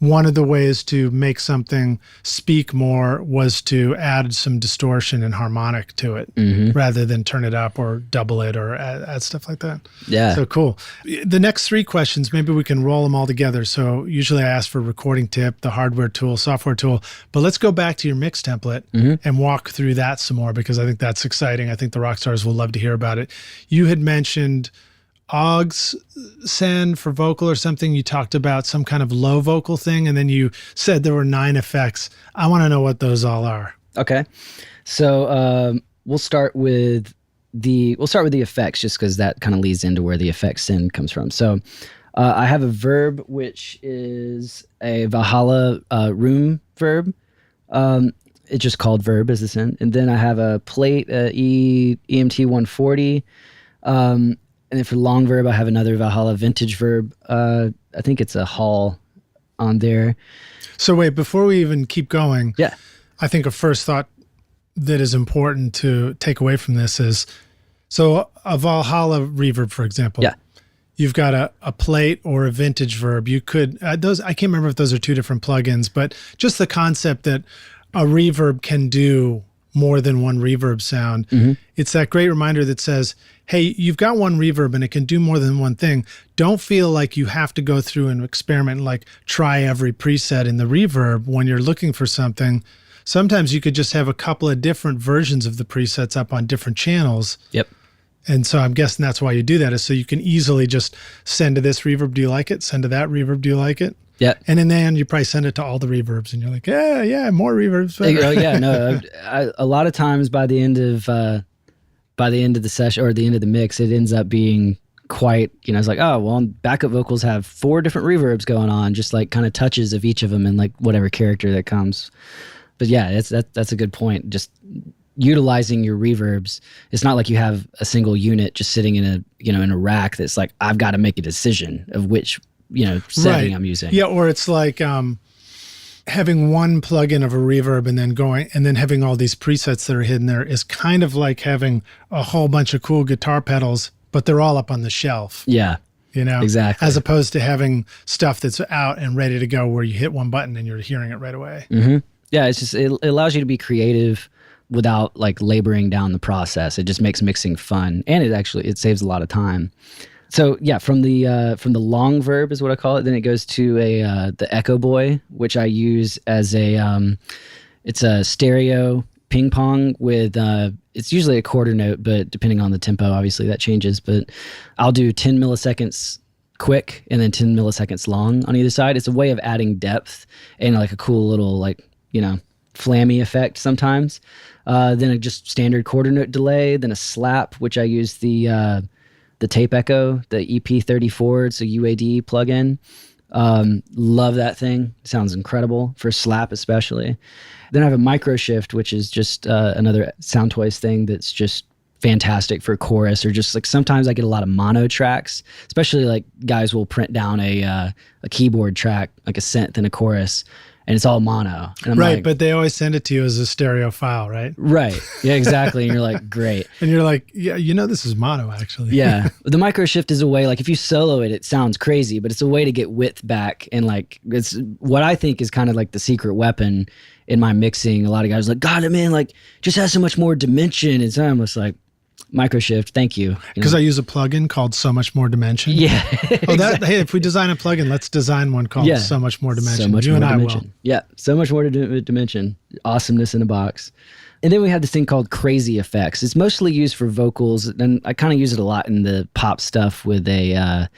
one of the ways to make something speak more was to add some distortion and harmonic to it rather than turn it up or double it or add stuff like that. Yeah. So cool. The next 3 questions, maybe we can roll them all together. So usually I ask for recording tip, the hardware tool, software tool, but let's go back to your mix template and walk through that some more, because I think that's exciting. I think the rock stars will love to hear about it. You had mentioned Augs send for vocal or something. You talked about some kind of low vocal thing, and then you said there were 9 effects. I want to know what those all are. Okay. So we'll start with the effects, just because that kind of leads into where the effects send comes from. So I have a verb, which is a Valhalla room verb. It's just called verb as the send. And then I have a plate EMT 140. And then for long verb, I have another Valhalla vintage verb. I think it's a Hall on there. So wait, before we even keep going, yeah, I think a first thought that is important to take away from this is, so a Valhalla reverb, for example, you've got a plate or a vintage verb. You could, I can't remember if those are 2 different plugins, but just the concept that a reverb can do more than one reverb sound. It's that great reminder that says, hey, you've got one reverb and it can do more than one thing. Don't feel like you have to go through and experiment and try every preset in the reverb when you're looking for something. Sometimes you could just have a couple of different versions of the presets up on different channels. Yep. And so I'm guessing that's why you do that, is so you can easily just send to this reverb, do you like it? Send to that reverb, do you like it? Yeah. And in the end, you probably send it to all the reverbs and you're like, yeah, more reverbs. Oh, yeah, no. A lot of times by the end of the session or the end of the mix, it ends up being quite, it's oh, well, backup vocals have 4 different reverbs going on, just kind of touches of each of them and whatever character that comes. But yeah, that's a good point. Just utilizing your reverbs. It's not like you have a single unit just sitting in a rack that's I've got to make a decision of which setting I'm using. Yeah, or it's having one plugin of a reverb and then having all these presets that are hidden there is kind of like having a whole bunch of cool guitar pedals, but they're all up on the shelf. Yeah, exactly. As opposed to having stuff that's out and ready to go where you hit one button and you're hearing it right away. Mm-hmm. Yeah, it's just, it allows you to be creative without like laboring down the process. It just makes mixing fun, and it saves a lot of time. So yeah, from the long verb is what I call it. Then it goes to the Echo Boy, which I use as it's a stereo ping pong with it's usually a quarter note, but depending on the tempo, obviously that changes. But I'll do 10 milliseconds quick and then 10 milliseconds long on either side. It's a way of adding depth and like a cool little flammy effect sometimes. Then a just standard quarter note delay, then a slap, which I use the tape echo, the EP34. It's a UAD plugin. Love that thing. Sounds incredible for slap especially. Then I have a micro shift, which is just another Soundtoys thing that's just fantastic for chorus, or just like sometimes I get a lot of mono tracks, especially like guys will print down a keyboard track, like a synth and a chorus, and it's all mono. And I'm right, like, but they always send it to you as a stereo file, right? Right. Yeah, exactly. And you're like, great. And you're like, yeah, this is mono actually. Yeah. The micro shift is a way, like if you solo it, it sounds crazy, but it's a way to get width back. And like, it's what I think is kind of like the secret weapon in my mixing. A lot of guys are like, God, man, like just has so much more dimension. And so I'm just like, micro shift, thank you. Because I use a plugin called So Much More Dimension. Yeah. Exactly. Hey, if we design a plugin, let's design one called So Much More Dimension. So much you more and I dimension. will. Yeah, so much more dimension. Awesomeness in a box. And then we have this thing called crazy effects. It's mostly used for vocals, and I kind of use it a lot in the pop stuff with a,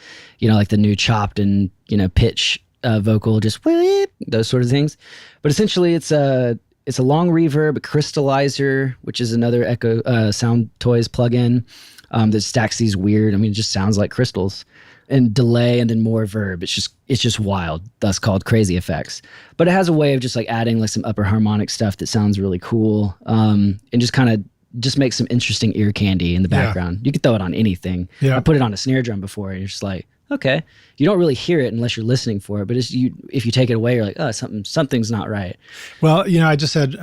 like the new chopped and pitch vocal, just whip, those sort of things. But essentially, it's a long reverb, a crystallizer, which is another Echo Soundtoys plugin that stacks these weird. It just sounds like crystals. And delay, and then more verb. It's just wild. Thus called crazy effects. But it has a way of just like adding like some upper harmonic stuff that sounds really cool, and just kind of just makes some interesting ear candy in the background. You could throw it on anything. I put it on a snare drum before, and you're just like, okay. You don't really hear it unless you're listening for it, but if you take it away, you're like, oh, something's not right. Well, I just had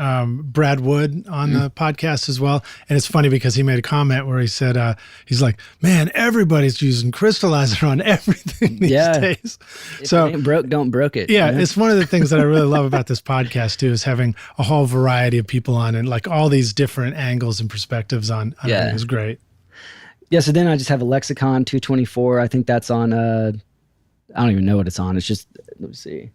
Brad Wood on the podcast as well, and it's funny because he made a comment where he said, he's like, man, everybody's using crystallizer on everything these days. If it ain't broke, don't broke it. Yeah, it's one of the things that I really love about this podcast too, is having a whole variety of people on and like all these different angles and perspectives on it. It was great. Yeah, so then I just have a Lexicon 224. I think that's on, I don't even know what it's on. It's just, let me see.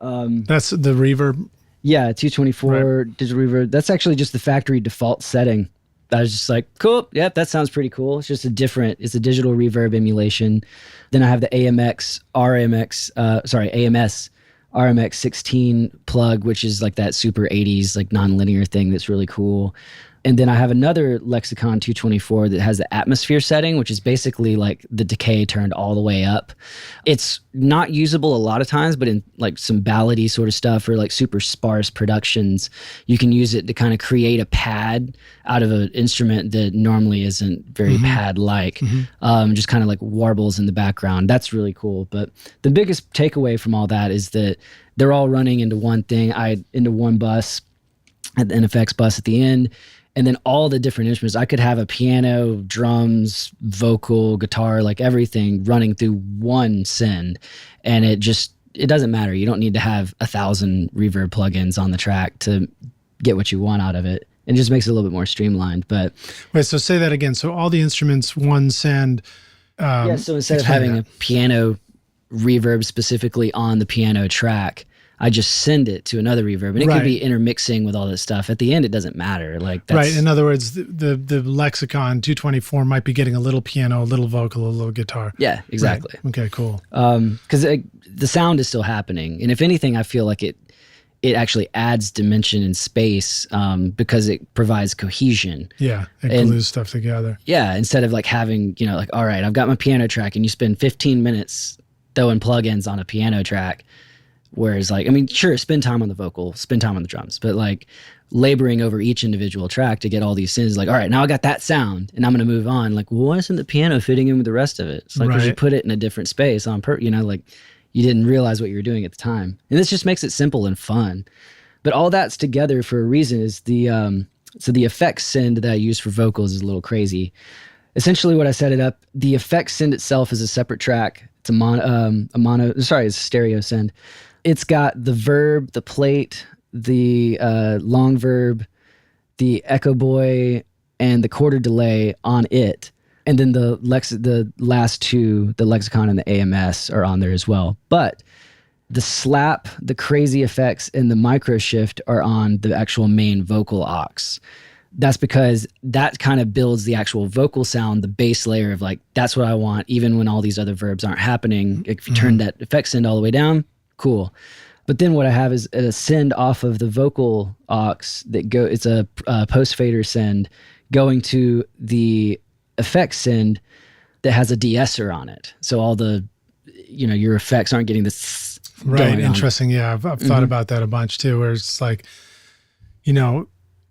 That's the reverb? Yeah, 224 digital reverb. That's actually just the factory default setting. I was just like, cool. Yep, that sounds pretty cool. It's just it's a digital reverb emulation. Then I have the AMS RMX 16 plug, which is like that super 80s, like non-linear thing that's really cool. And then I have another Lexicon 224 that has the atmosphere setting, which is basically like the decay turned all the way up. It's not usable a lot of times, but in like some ballady sort of stuff or like super sparse productions, you can use it to kind of create a pad out of an instrument that normally isn't very pad-like. Just kind of like warbles in the background. That's really cool. But the biggest takeaway from all that is that they're all running into one thing, into one bus, an NFX bus at the end. And then all the different instruments, I could have a piano, drums, vocal, guitar, like everything running through one send. And it doesn't matter. You don't need to have 1,000 reverb plugins on the track to get what you want out of it. It just makes it a little bit more streamlined. But wait, so say that again. So all the instruments, one send. So instead of having a piano reverb specifically on the piano track, I just send it to another reverb, and it could be intermixing with all this stuff. At the end, it doesn't matter. Like that's, right. In other words, the Lexicon 224 might be getting a little piano, a little vocal, a little guitar. Yeah, exactly. Right. Okay, cool. Because the sound is still happening, and if anything, I feel like it actually adds dimension and space because it provides cohesion. Yeah, it glues stuff together. Yeah, instead of like having like, all right, I've got my piano track, and you spend 15 minutes throwing plugins on a piano track. Whereas like, sure, spend time on the vocal, spend time on the drums, but like laboring over each individual track to get all these sins, like, all right, now I got that sound and I'm going to move on. Like, well, why isn't the piano fitting in with the rest of it? It's like, because you put it in a different space on like you didn't realize what you were doing at the time. And this just makes it simple and fun. But all that's together for a reason is so the effects send that I use for vocals is a little crazy. Essentially what I set it up, the effect send itself is a separate track. It's it's a stereo send. It's got the verb, the plate, the long verb, the echo boy, and the quarter delay on it. And then the last two, the lexicon and the AMS, are on there as well. But the slap, the crazy effects, and the micro shift are on the actual main vocal aux. That's because that kind of builds the actual vocal sound, the base layer of like, that's what I want, even when all these other verbs aren't happening. If you turn that effect send all the way down, cool. But then what I have is a send off of the vocal aux it's a post fader send going to the effect send that has a de-esser on it. So all the, your effects aren't getting this. Right. Interesting. Yeah. I've thought about that a bunch too, where it's like,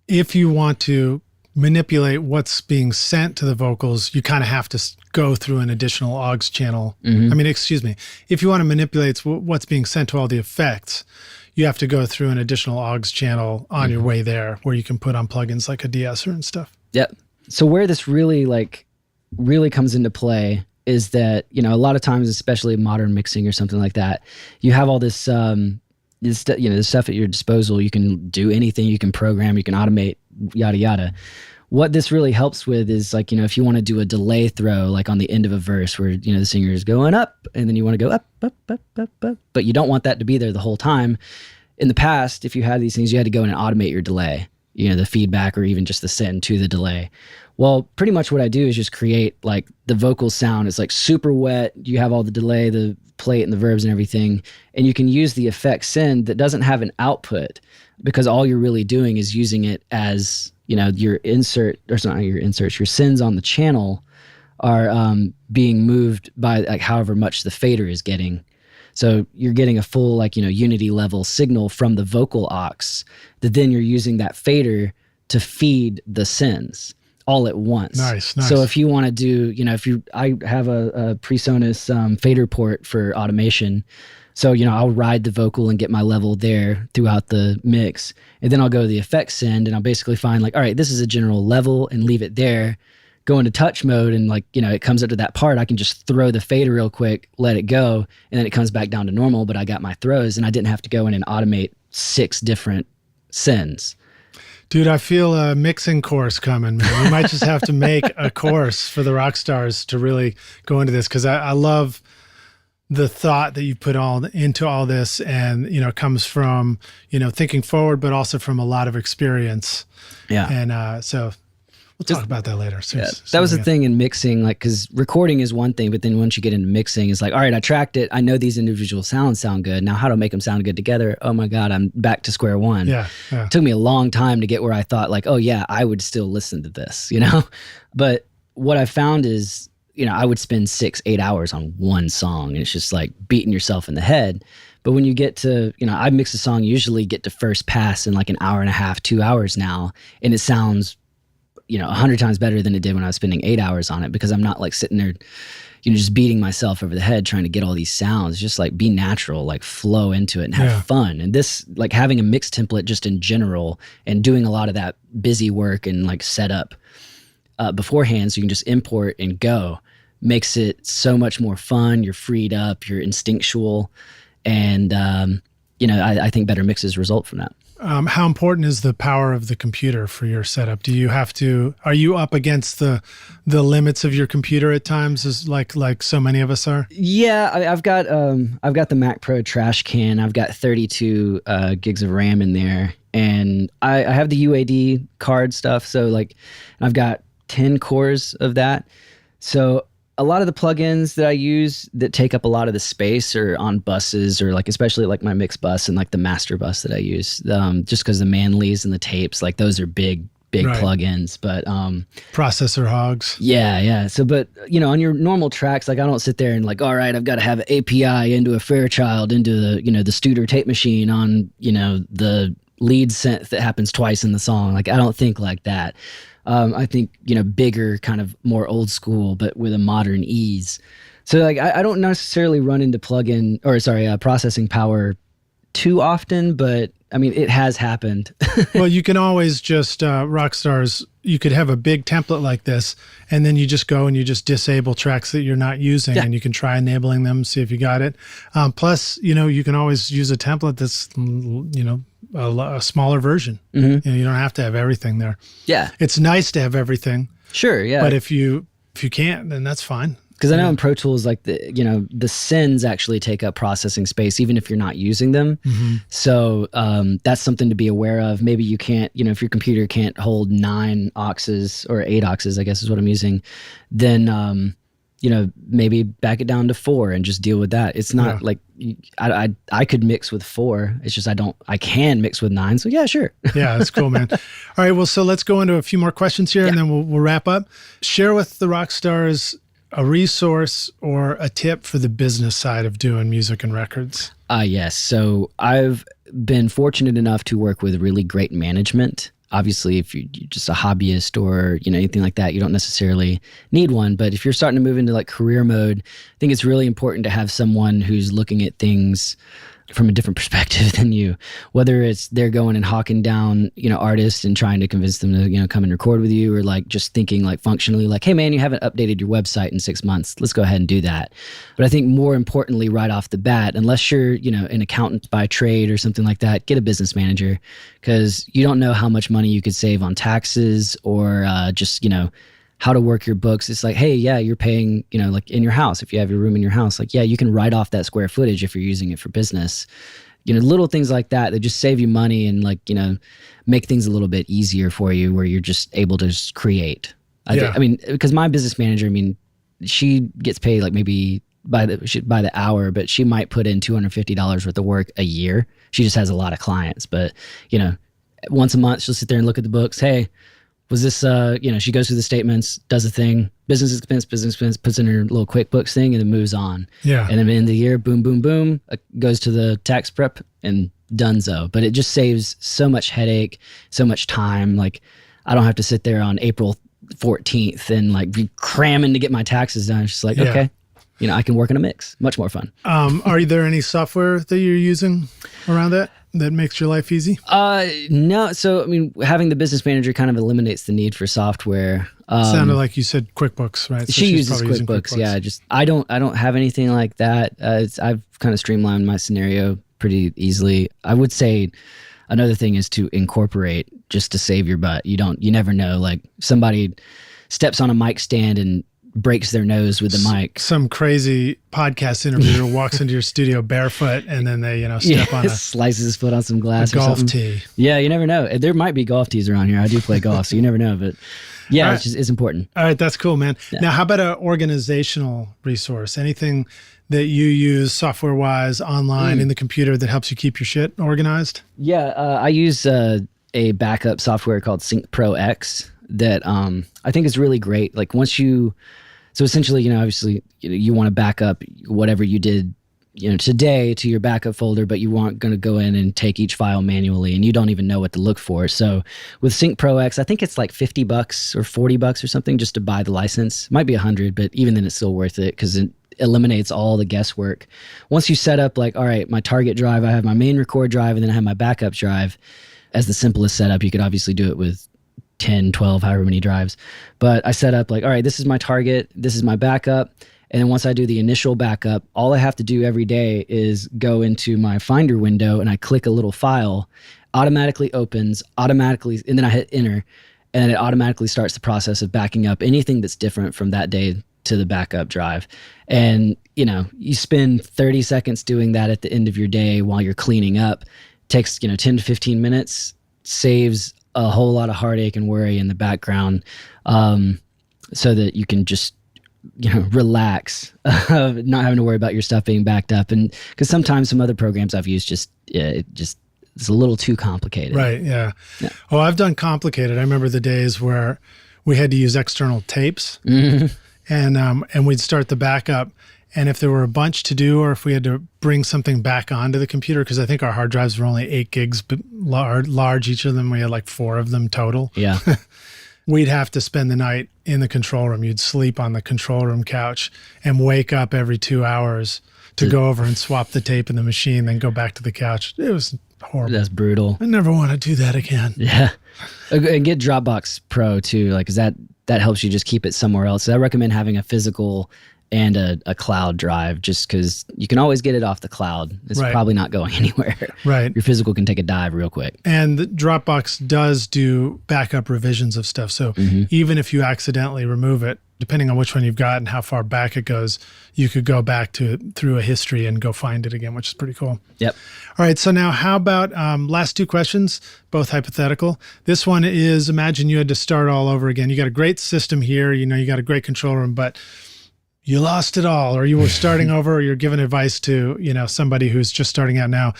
if you want to manipulate what's being sent to the vocals, you kind of have to go through an additional aux channel. If you want to manipulate what's being sent to all the effects, you have to go through an additional aux channel on your way there, where you can put on plugins like a de-esser and stuff. Yep. So where this really comes into play is that, a lot of times, especially modern mixing or something like that, you have all this, this stuff at your disposal. You can do anything, you can program, you can automate, yada, yada. What this really helps with is like, if you want to do a delay throw, like on the end of a verse where, the singer is going up and then you want to go up, up, up, up, up, but you don't want that to be there the whole time. In the past, if you had these things, you had to go in and automate your delay, the feedback or even just the send to the delay. Well, pretty much what I do is just create like the vocal sound. It's like super wet. You have all the delay, the plate and the verbs and everything. And you can use the effect send that doesn't have an output, because all you're really doing is using it as, your insert, or not your inserts, your sends on the channel are being moved by like however much the fader is getting. So you're getting a full unity level signal from the vocal aux that then you're using that fader to feed the sends all at once. Nice. So if you want to do, I have a PreSonus fader port for automation. So, I'll ride the vocal and get my level there throughout the mix. And then I'll go to the effects send and I'll basically find like, all right, this is a general level, and leave it there. Go into touch mode and it comes up to that part. I can just throw the fader real quick, let it go, and then it comes back down to normal, but I got my throws and I didn't have to go in and automate 6 different sends. Dude, I feel a mixing course coming, man. We might just have to make a course for the rock stars to really go into this, because I love the thought that you put into all this, and it comes from thinking forward, but also from a lot of experience. Yeah, and so we'll talk about that later. That was the thing in mixing, like, because recording is one thing, but then once you get into mixing, it's like, all right, I tracked it. I know these individual sounds sound good. Now, how to make them sound good together? Oh my God, I'm back to square one. Yeah. It took me a long time to get where I thought like, oh yeah, I would still listen to this, But what I found is, I would spend 6-8 hours on one song, and it's just like beating yourself in the head. But when you get to, I mix a song, usually get to first pass in like an hour and a half, 2 hours now, and it sounds 100 times better than it did when I was spending 8 hours on it, because I'm not like sitting there, just beating myself over the head trying to get all these sounds. Just like be natural, like flow into it and have fun. And this, like having a mix template just in general and doing a lot of that busy work and like setup beforehand, so you can just import and go, makes it so much more fun. You're freed up, you're instinctual. And, I think better mixes result from that. How important is the power of the computer for your setup? Are you up against the limits of your computer at times, as like so many of us are? Yeah, I've got the Mac Pro trash can. I've got 32 gigs of RAM in there, and I have the UAD card stuff. So like, I've got 10 cores of that. So a lot of the plugins that I use that take up a lot of the space are on buses, or like, especially like my mix bus and like the master bus that I use, just because the Manleys and the tapes, like those are big right. plugins, but processor hogs. Yeah. So, but on your normal tracks, like I don't sit there and like, all right, I've got to have an API into a Fairchild, into the, the Studer tape machine on, the lead synth that happens twice in the song. Like, I don't think like that. I think, bigger, kind of more old school, but with a modern ease. So like, I don't necessarily run into processing power too often, but I mean, it has happened. Well, you can always just, rock stars, you could have a big template like this, and then you just go and you just disable tracks that you're not using, and you can try enabling them, see if you got it. Plus, you can always use a template that's, a smaller version. Mm-hmm. You don't have to have everything there. Yeah. It's nice to have everything. Sure, yeah. But if you can't, then that's fine. Because I know in Pro Tools, like the sends actually take up processing space, even if you're not using them. Mm-hmm. So that's something to be aware of. Maybe you can't, if your computer can't hold 9 auxes or 8 auxes, I guess is what I'm using, then, maybe back it down to 4 and just deal with that. It's not like I could mix with 4. It's just I can mix with 9. So yeah, sure. Yeah, that's cool, man. All right, well, so let's go into a few more questions here, and then we'll wrap up. Share with the rock stars a resource or a tip for the business side of doing music and records. Yes. So I've been fortunate enough to work with really great management. Obviously, if you're just a hobbyist or, anything like that, you don't necessarily need one. But if you're starting to move into like career mode, I think it's really important to have someone who's looking at things from a different perspective than you, whether it's they're going and hawking down, artists and trying to convince them to, come and record with you, or like just thinking like functionally like, hey man, you haven't updated your website in 6 months. Let's go ahead and do that. But I think more importantly, right off the bat, unless you're, an accountant by trade or something like that, get a business manager, because you don't know how much money you could save on taxes or just, how to work your books. It's like, hey, yeah, you're paying, like in your house, if you have your room in your house, like, yeah, you can write off that square footage if you're using it for business. Little things like that just save you money and like, make things a little bit easier for you where you're just able to just create. I mean, because my business manager, she gets paid like maybe by the hour, but she might put in $250 worth of work a year. She just has a lot of clients, but once a month she'll sit there and look at the books. Hey, was this, she goes through the statements, does a thing, business expense, puts in her little QuickBooks thing and then moves on. Yeah. And then in the year, boom, boom, boom, goes to the tax prep and donezo. But it just saves so much headache, so much time. Like I don't have to sit there on April 14th and like be cramming to get my taxes done. It's just like, okay, I can work in a mix. Much more fun. Are there any software that you're using around that makes your life easy? No. So, having the business manager kind of eliminates the need for software. Sounded like you said QuickBooks, right? So she uses QuickBooks. Yeah. I don't have anything like that. I've kind of streamlined my scenario pretty easily. I would say another thing is to incorporate just to save your butt. You never know. Like somebody steps on a mic stand and breaks their nose with the mic. Some crazy podcast interviewer walks into your studio barefoot and then they, step on slices his foot on some glass or golf something. tee. Yeah, you never know. There might be golf tees around here. I do play golf, so you never know. But yeah, right. It's important. All right, that's cool, man. Yeah. Now, how about an organizational resource? Anything that you use software-wise online in the computer that helps you keep your shit organized? Yeah, I use a backup software called Sync Pro X that I think is really great. Like so essentially, obviously, you want to back up whatever you did, today to your backup folder, but you aren't going to go in and take each file manually, and you don't even know what to look for. So with Sync Pro X, I think it's like $50 or $40 or something just to buy the license. It might be $100, but even then, it's still worth it because it eliminates all the guesswork. Once you set up, like, all right, my target drive, I have my main record drive, and then I have my backup drive. As the simplest setup, you could obviously do it with 10, 12, however many drives. But I set up like, all right, this is my target, this is my backup. And then once I do the initial backup, all I have to do every day is go into my Finder window and I click a little file, automatically opens, and then I hit enter, and it automatically starts the process of backing up anything that's different from that day to the backup drive. And, you spend 30 seconds doing that at the end of your day while you're cleaning up. Takes, 10 to 15 minutes, saves a whole lot of heartache and worry in the background, so that you can just, relax, not having to worry about your stuff being backed up. And because sometimes some other programs I've used it's a little too complicated. Right. Yeah. Oh, I've done complicated. I remember the days where we had to use external tapes, and we'd start the backup. And if there were a bunch to do, or if we had to bring something back onto the computer, because I think our hard drives were only 8 gigs large, each of them, we had like 4 of them total. Yeah. We'd have to spend the night in the control room. You'd sleep on the control room couch and wake up every 2 hours to go over and swap the tape in the machine, then go back to the couch. It was horrible. That's brutal. I never want to do that again. Yeah. And get Dropbox Pro too, like, 'cause that helps you just keep it somewhere else. So I recommend having a physical and a cloud drive, just because you can always get it off the cloud. It's probably not going anywhere. Right. Your physical can take a dive real quick. And the Dropbox does do backup revisions of stuff. So even if you accidentally remove it, depending on which one you've got and how far back it goes, you could go back to it through a history and go find it again, which is pretty cool. Yep. All right. So now how about last two questions, both hypothetical. This one is, imagine you had to start all over again. You got a great system here. You know, you got a great control room, but you lost it all, or you were starting over, or you're giving advice to, you know, somebody who's just starting out now.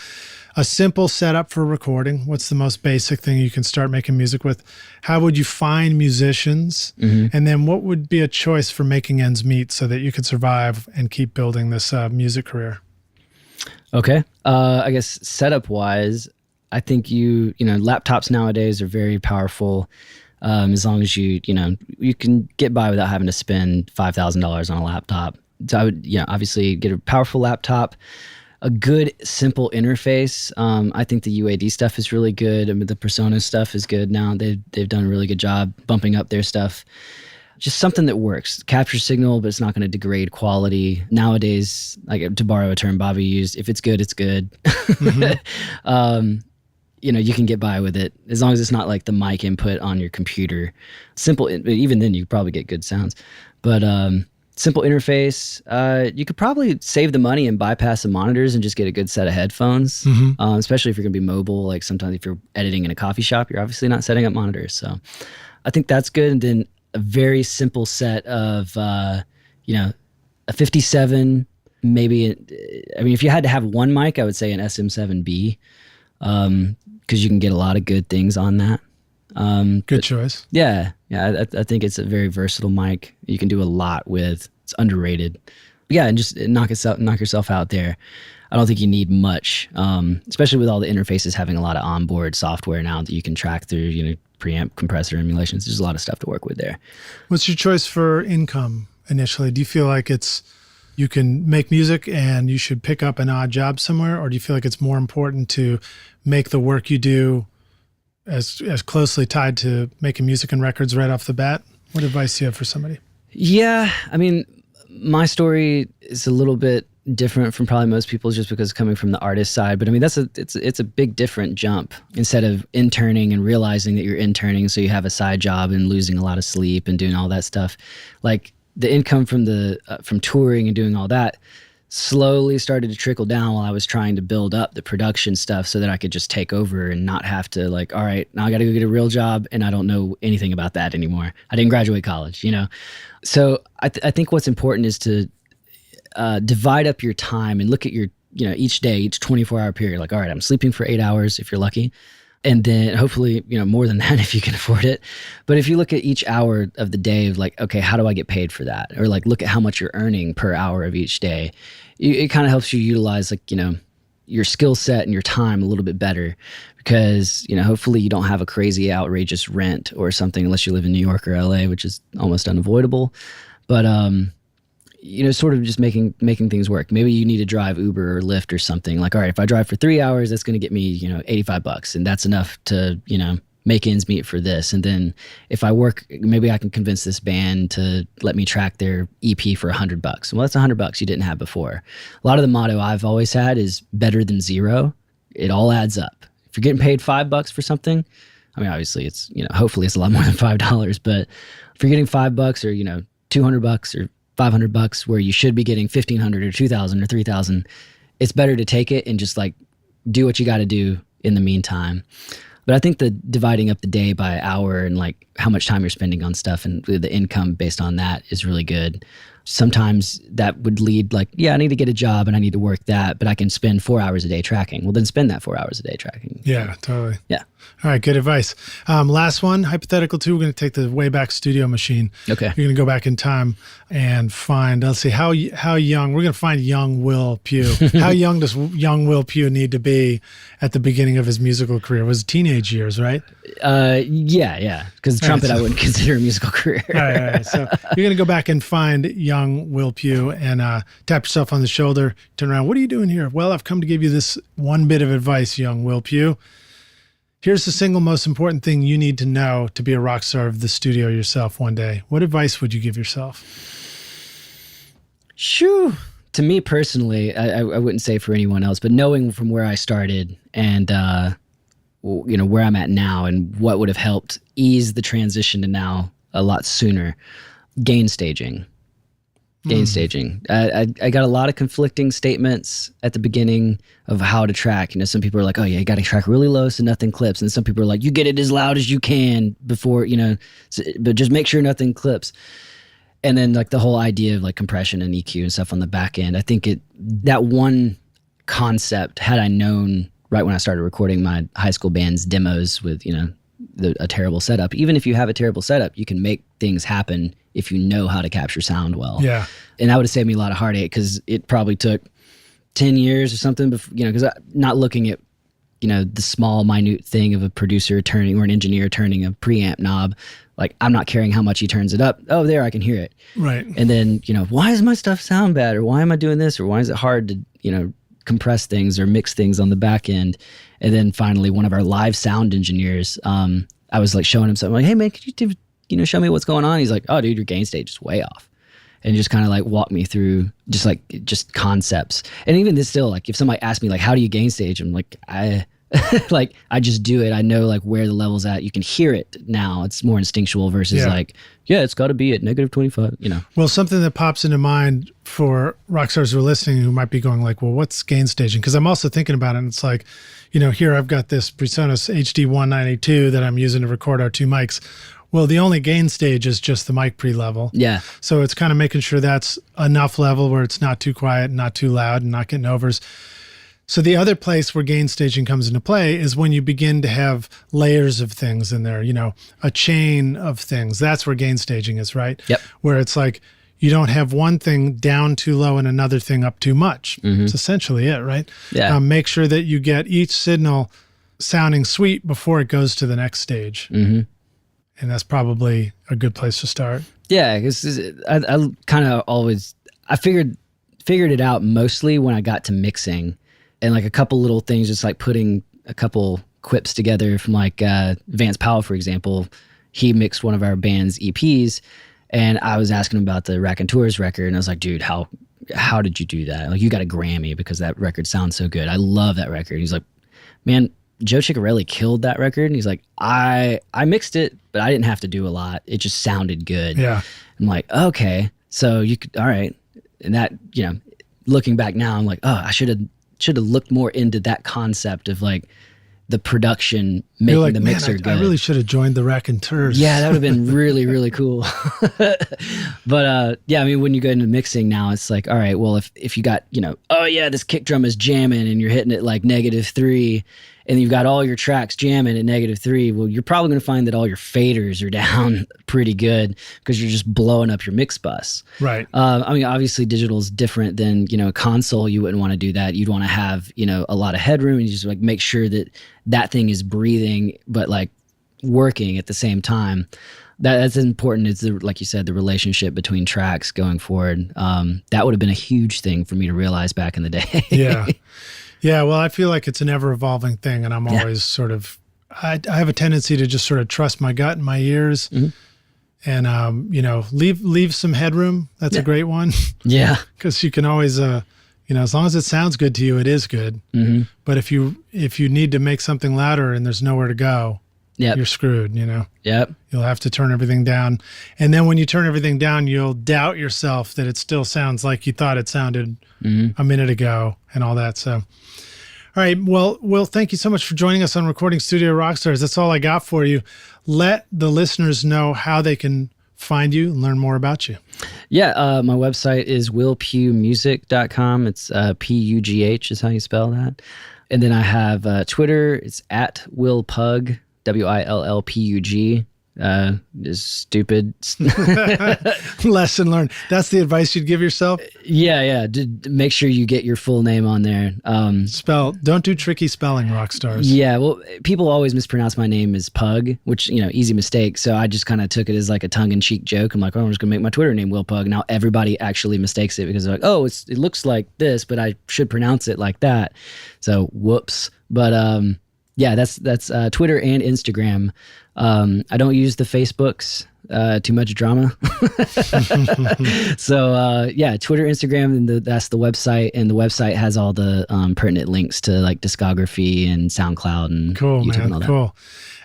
A simple setup for recording. What's the most basic thing you can start making music with? How would you find musicians? And then what would be a choice for making ends meet so that you could survive and keep building this music career? Okay. I guess setup wise, I think you know, laptops nowadays are very powerful. As long as you can get by without having to spend $5,000 on a laptop. So I would, obviously get a powerful laptop, a good simple interface. I think the UAD stuff is really good. I mean, the Persona stuff is good now. They've done a really good job bumping up their stuff. Just something that works. Capture signal, but it's not going to degrade quality. Nowadays, like, to borrow a term Bobby used, if it's good, it's good. You can get by with it as long as it's not like the mic input on your computer. Simple, even then you probably get good sounds. But simple interface, you could probably save the money and bypass the monitors and just get a good set of headphones, especially if you're going to be mobile. Like, sometimes if you're editing in a coffee shop, you're obviously not setting up monitors. So I think that's good. And then a very simple set of, a 57, maybe, if you had to have one mic, I would say an SM7B. Because you can get a lot of good things on that. Good choice. Yeah. I think it's a very versatile mic. You can do a lot with. It's underrated. Yeah, and just knock yourself out there. I don't think you need much, especially with all the interfaces having a lot of onboard software now that you can track through, preamp, compressor emulations. There's a lot of stuff to work with there. What's your choice for income initially? Do you feel like you can make music and you should pick up an odd job somewhere, or do you feel like it's more important to make the work you do as closely tied to making music and records right off the bat? What advice do you have for somebody? Yeah, my story is a little bit different from probably most people's, just because coming from the artist side. But it's a big different jump. Instead of interning and realizing that you're interning, so you have a side job and losing a lot of sleep and doing all that stuff, like, the income from touring and doing all that slowly started to trickle down while I was trying to build up the production stuff so that I could just take over and not have to, like, all right, now I got to go get a real job and I don't know anything about that anymore. I didn't graduate college, So I think what's important is to divide up your time and look at your, each day, each 24-hour period. Like, all right, I'm sleeping for 8 hours if you're lucky. And then hopefully, more than that if you can afford it. But if you look at each hour of the day of, like, okay, how do I get paid for that? Or, like, look at how much you're earning per hour of each day. It kind of helps you utilize, like, your skill set and your time a little bit better, because, hopefully you don't have a crazy outrageous rent or something unless you live in New York or LA, which is almost unavoidable. But, sort of just making things work. Maybe you need to drive Uber or Lyft or something. Like, all right, if I drive for 3 hours, that's going to get me, $85, and that's enough to, make ends meet for this. And then if I work, maybe I can convince this band to let me track their EP for $100. Well, that's $100 you didn't have before. A lot of the motto I've always had is better than zero. It all adds up. If you're getting paid $5 for something, obviously it's, hopefully it's a lot more than $5, but if you're getting $5 or, $200 or $500 where you should be getting $1,500 or $2,000 or $3,000, it's better to take it and just, like, do what you got to do in the meantime. But I think the dividing up the day by hour and, like, how much time you're spending on stuff and the income based on that is really good. Sometimes that would lead, like, yeah, I need to get a job and I need to work that, but I can spend 4 hours a day tracking. Well, then spend that 4 hours a day tracking. Yeah, totally. Yeah. All right, good advice. Last one, hypothetical two. We're going to take the Wayback Studio machine. Okay. You're going to go back in time and find, let's see, how young, we're going to find young Will Pugh. How young does young Will Pugh need to be at the beginning of his musical career? It was teenage years, right? Yeah. Because trumpet I wouldn't consider a musical career. All right. So you're going to go back and find young Will Pugh and tap yourself on the shoulder, turn around. What are you doing here? Well, I've come to give you this one bit of advice, young Will Pugh. Here's the single most important thing you need to know to be a rock star of the studio yourself one day. What advice would you give yourself? Shoo. To me personally, I wouldn't say for anyone else, but knowing from where I started and where I'm at now and what would have helped ease the transition to now a lot sooner, gain staging. I got a lot of conflicting statements at the beginning of how to track. Some people are like, oh yeah, you got to track really low so nothing clips. And some people are like, you get it as loud as you can before, but just make sure nothing clips. And then like the whole idea of like compression and EQ and stuff on the back end, I think that one concept, had I known right when I started recording my high school band's demos with, a terrible setup, even if you have a terrible setup, you can make things happen if you know how to capture sound well. Yeah. And that would have saved me a lot of heartache because it probably took 10 years or something before, because I'm not looking at, the small minute thing of a producer turning or an engineer turning a preamp knob. Like, I'm not caring how much he turns it up. Oh, there, I can hear it. Right. And then, why does my stuff sound bad? Or why am I doing this? Or why is it hard to, compress things or mix things on the back end? And then finally, one of our live sound engineers, I was like showing him something like, hey man, could you show me what's going on? He's like, oh dude, your gain stage is way off. And just kind of like walk me through just concepts. And even this still, like if somebody asks me like, how do you gain stage? I'm like, I just do it. I know like where the level's at. You can hear it now. It's more instinctual versus it's got to be at -25, Well, something that pops into mind for rock stars who are listening who might be going like, well, what's gain staging? Because I'm also thinking about it and it's like, here I've got this PreSonus HD192 that I'm using to record our two mics. Well, the only gain stage is just the mic pre-level. Yeah. So it's kind of making sure that's enough level where it's not too quiet, not too loud, and not getting overs. So the other place where gain staging comes into play is when you begin to have layers of things in there, a chain of things. That's where gain staging is, right? Yep. Where it's like you don't have one thing down too low and another thing up too much. Mm-hmm. It's essentially it, right? Yeah. Make sure that you get each signal sounding sweet before it goes to the next stage. Mm-hmm. And that's probably a good place to start. Yeah, because I kind of always, I figured it out mostly when I got to mixing. And like a couple little things, just like putting a couple quips together from like Vance Powell, for example. He mixed one of our band's EPs, and I was asking him about the Raconteurs record, and I was like, dude, how did you do that? Like, you got a Grammy because that record sounds so good. I love that record. He's like, man, Joe Ciccarelli killed that record. And he's like, I mixed it, but I didn't have to do a lot. It just sounded good. Yeah. I'm like, okay, so you could, all right. And that, looking back now, I'm like, oh, I should have looked more into that concept of like the production, making like, the mixer man, good. I really should have joined the Raconteurs. Yeah, that would have been really, really cool. But I mean, when you go into mixing now, it's like, all right, well, if you got, oh yeah, this kick drum is jamming and you're hitting it like -3, and you've got all your tracks jamming at -3, well, you're probably going to find that all your faders are down pretty good because you're just blowing up your mix bus. Right. I mean, obviously digital is different than, a console. You wouldn't want to do that. You'd want to have, a lot of headroom and you just like make sure that thing is breathing, but like working at the same time. That's important. It's like you said, the relationship between tracks going forward. That would have been a huge thing for me to realize back in the day. Yeah. Yeah, well, I feel like it's an ever-evolving thing, and I'm always sort of, I have a tendency to just sort of trust my gut and my ears, and, leave some headroom. That's a great one. Yeah. Because you can always, as long as it sounds good to you, it is good. Mm-hmm. But if you need to make something louder and there's nowhere to go, you're screwed, Yep. You'll have to turn everything down. And then when you turn everything down, you'll doubt yourself that it still sounds like you thought it sounded a minute ago and all that. So, all right. Well, Will, thank you so much for joining us on Recording Studio Rockstars. That's all I got for you. Let the listeners know how they can find you and learn more about you. Yeah. My website is willpughmusic.com. It's Pugh is how you spell that. And then I have Twitter. It's at Will Pugh, WILLPUG. Just stupid. Lesson learned. That's the advice you'd give yourself? Yeah. Make sure you get your full name on there. Don't do tricky spelling, rock stars. Yeah, well, people always mispronounce my name as Pug, which, easy mistake. So I just kind of took it as like a tongue-in-cheek joke. I'm like, I'm just going to make my Twitter name Will Pugh. Now everybody actually mistakes it because they're like, oh, it looks like this, but I should pronounce it like that. So whoops. But yeah, that's Twitter and Instagram. I don't use the Facebooks. Too much drama. So yeah, Twitter, Instagram, and that's the website. And the website has all the pertinent links to like discography and SoundCloud and cool, YouTube, man, and all that. Cool.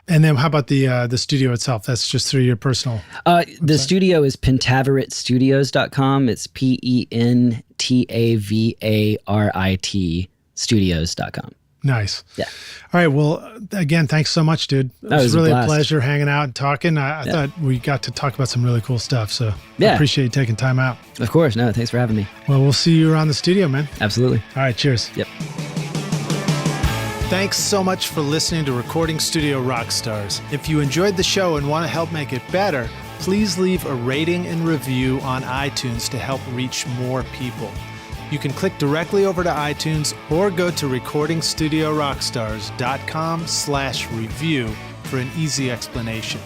And then how about the studio itself? That's just through your personal website? The studio is pentavaritstudios.com. It's PENTAVARIT studios.com. Nice. Yeah. All right. Well, again, thanks so much, dude. It was really a pleasure hanging out and talking. I thought we got to talk about some really cool stuff. So I appreciate you taking time out. Of course. No, thanks for having me. Well, we'll see you around the studio, man. Absolutely. All right. Cheers. Yep. Thanks so much for listening to Recording Studio Rockstars. If you enjoyed the show and want to help make it better, please leave a rating and review on iTunes to help reach more people. You can click directly over to iTunes or go to recordingstudiorockstars.com/review for an easy explanation.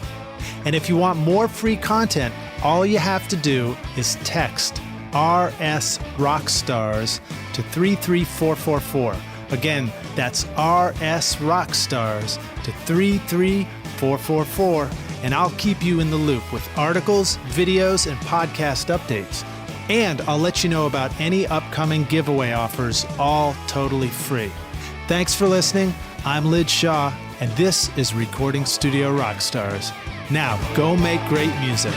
And if you want more free content, all you have to do is text RS Rockstars to 33444. Again, that's RS Rockstars to 33444, and I'll keep you in the loop with articles, videos, and podcast updates. And I'll let you know about any upcoming giveaway offers, all totally free. Thanks for listening. I'm Lid Shaw, and this is Recording Studio Rockstars. Now, go make great music.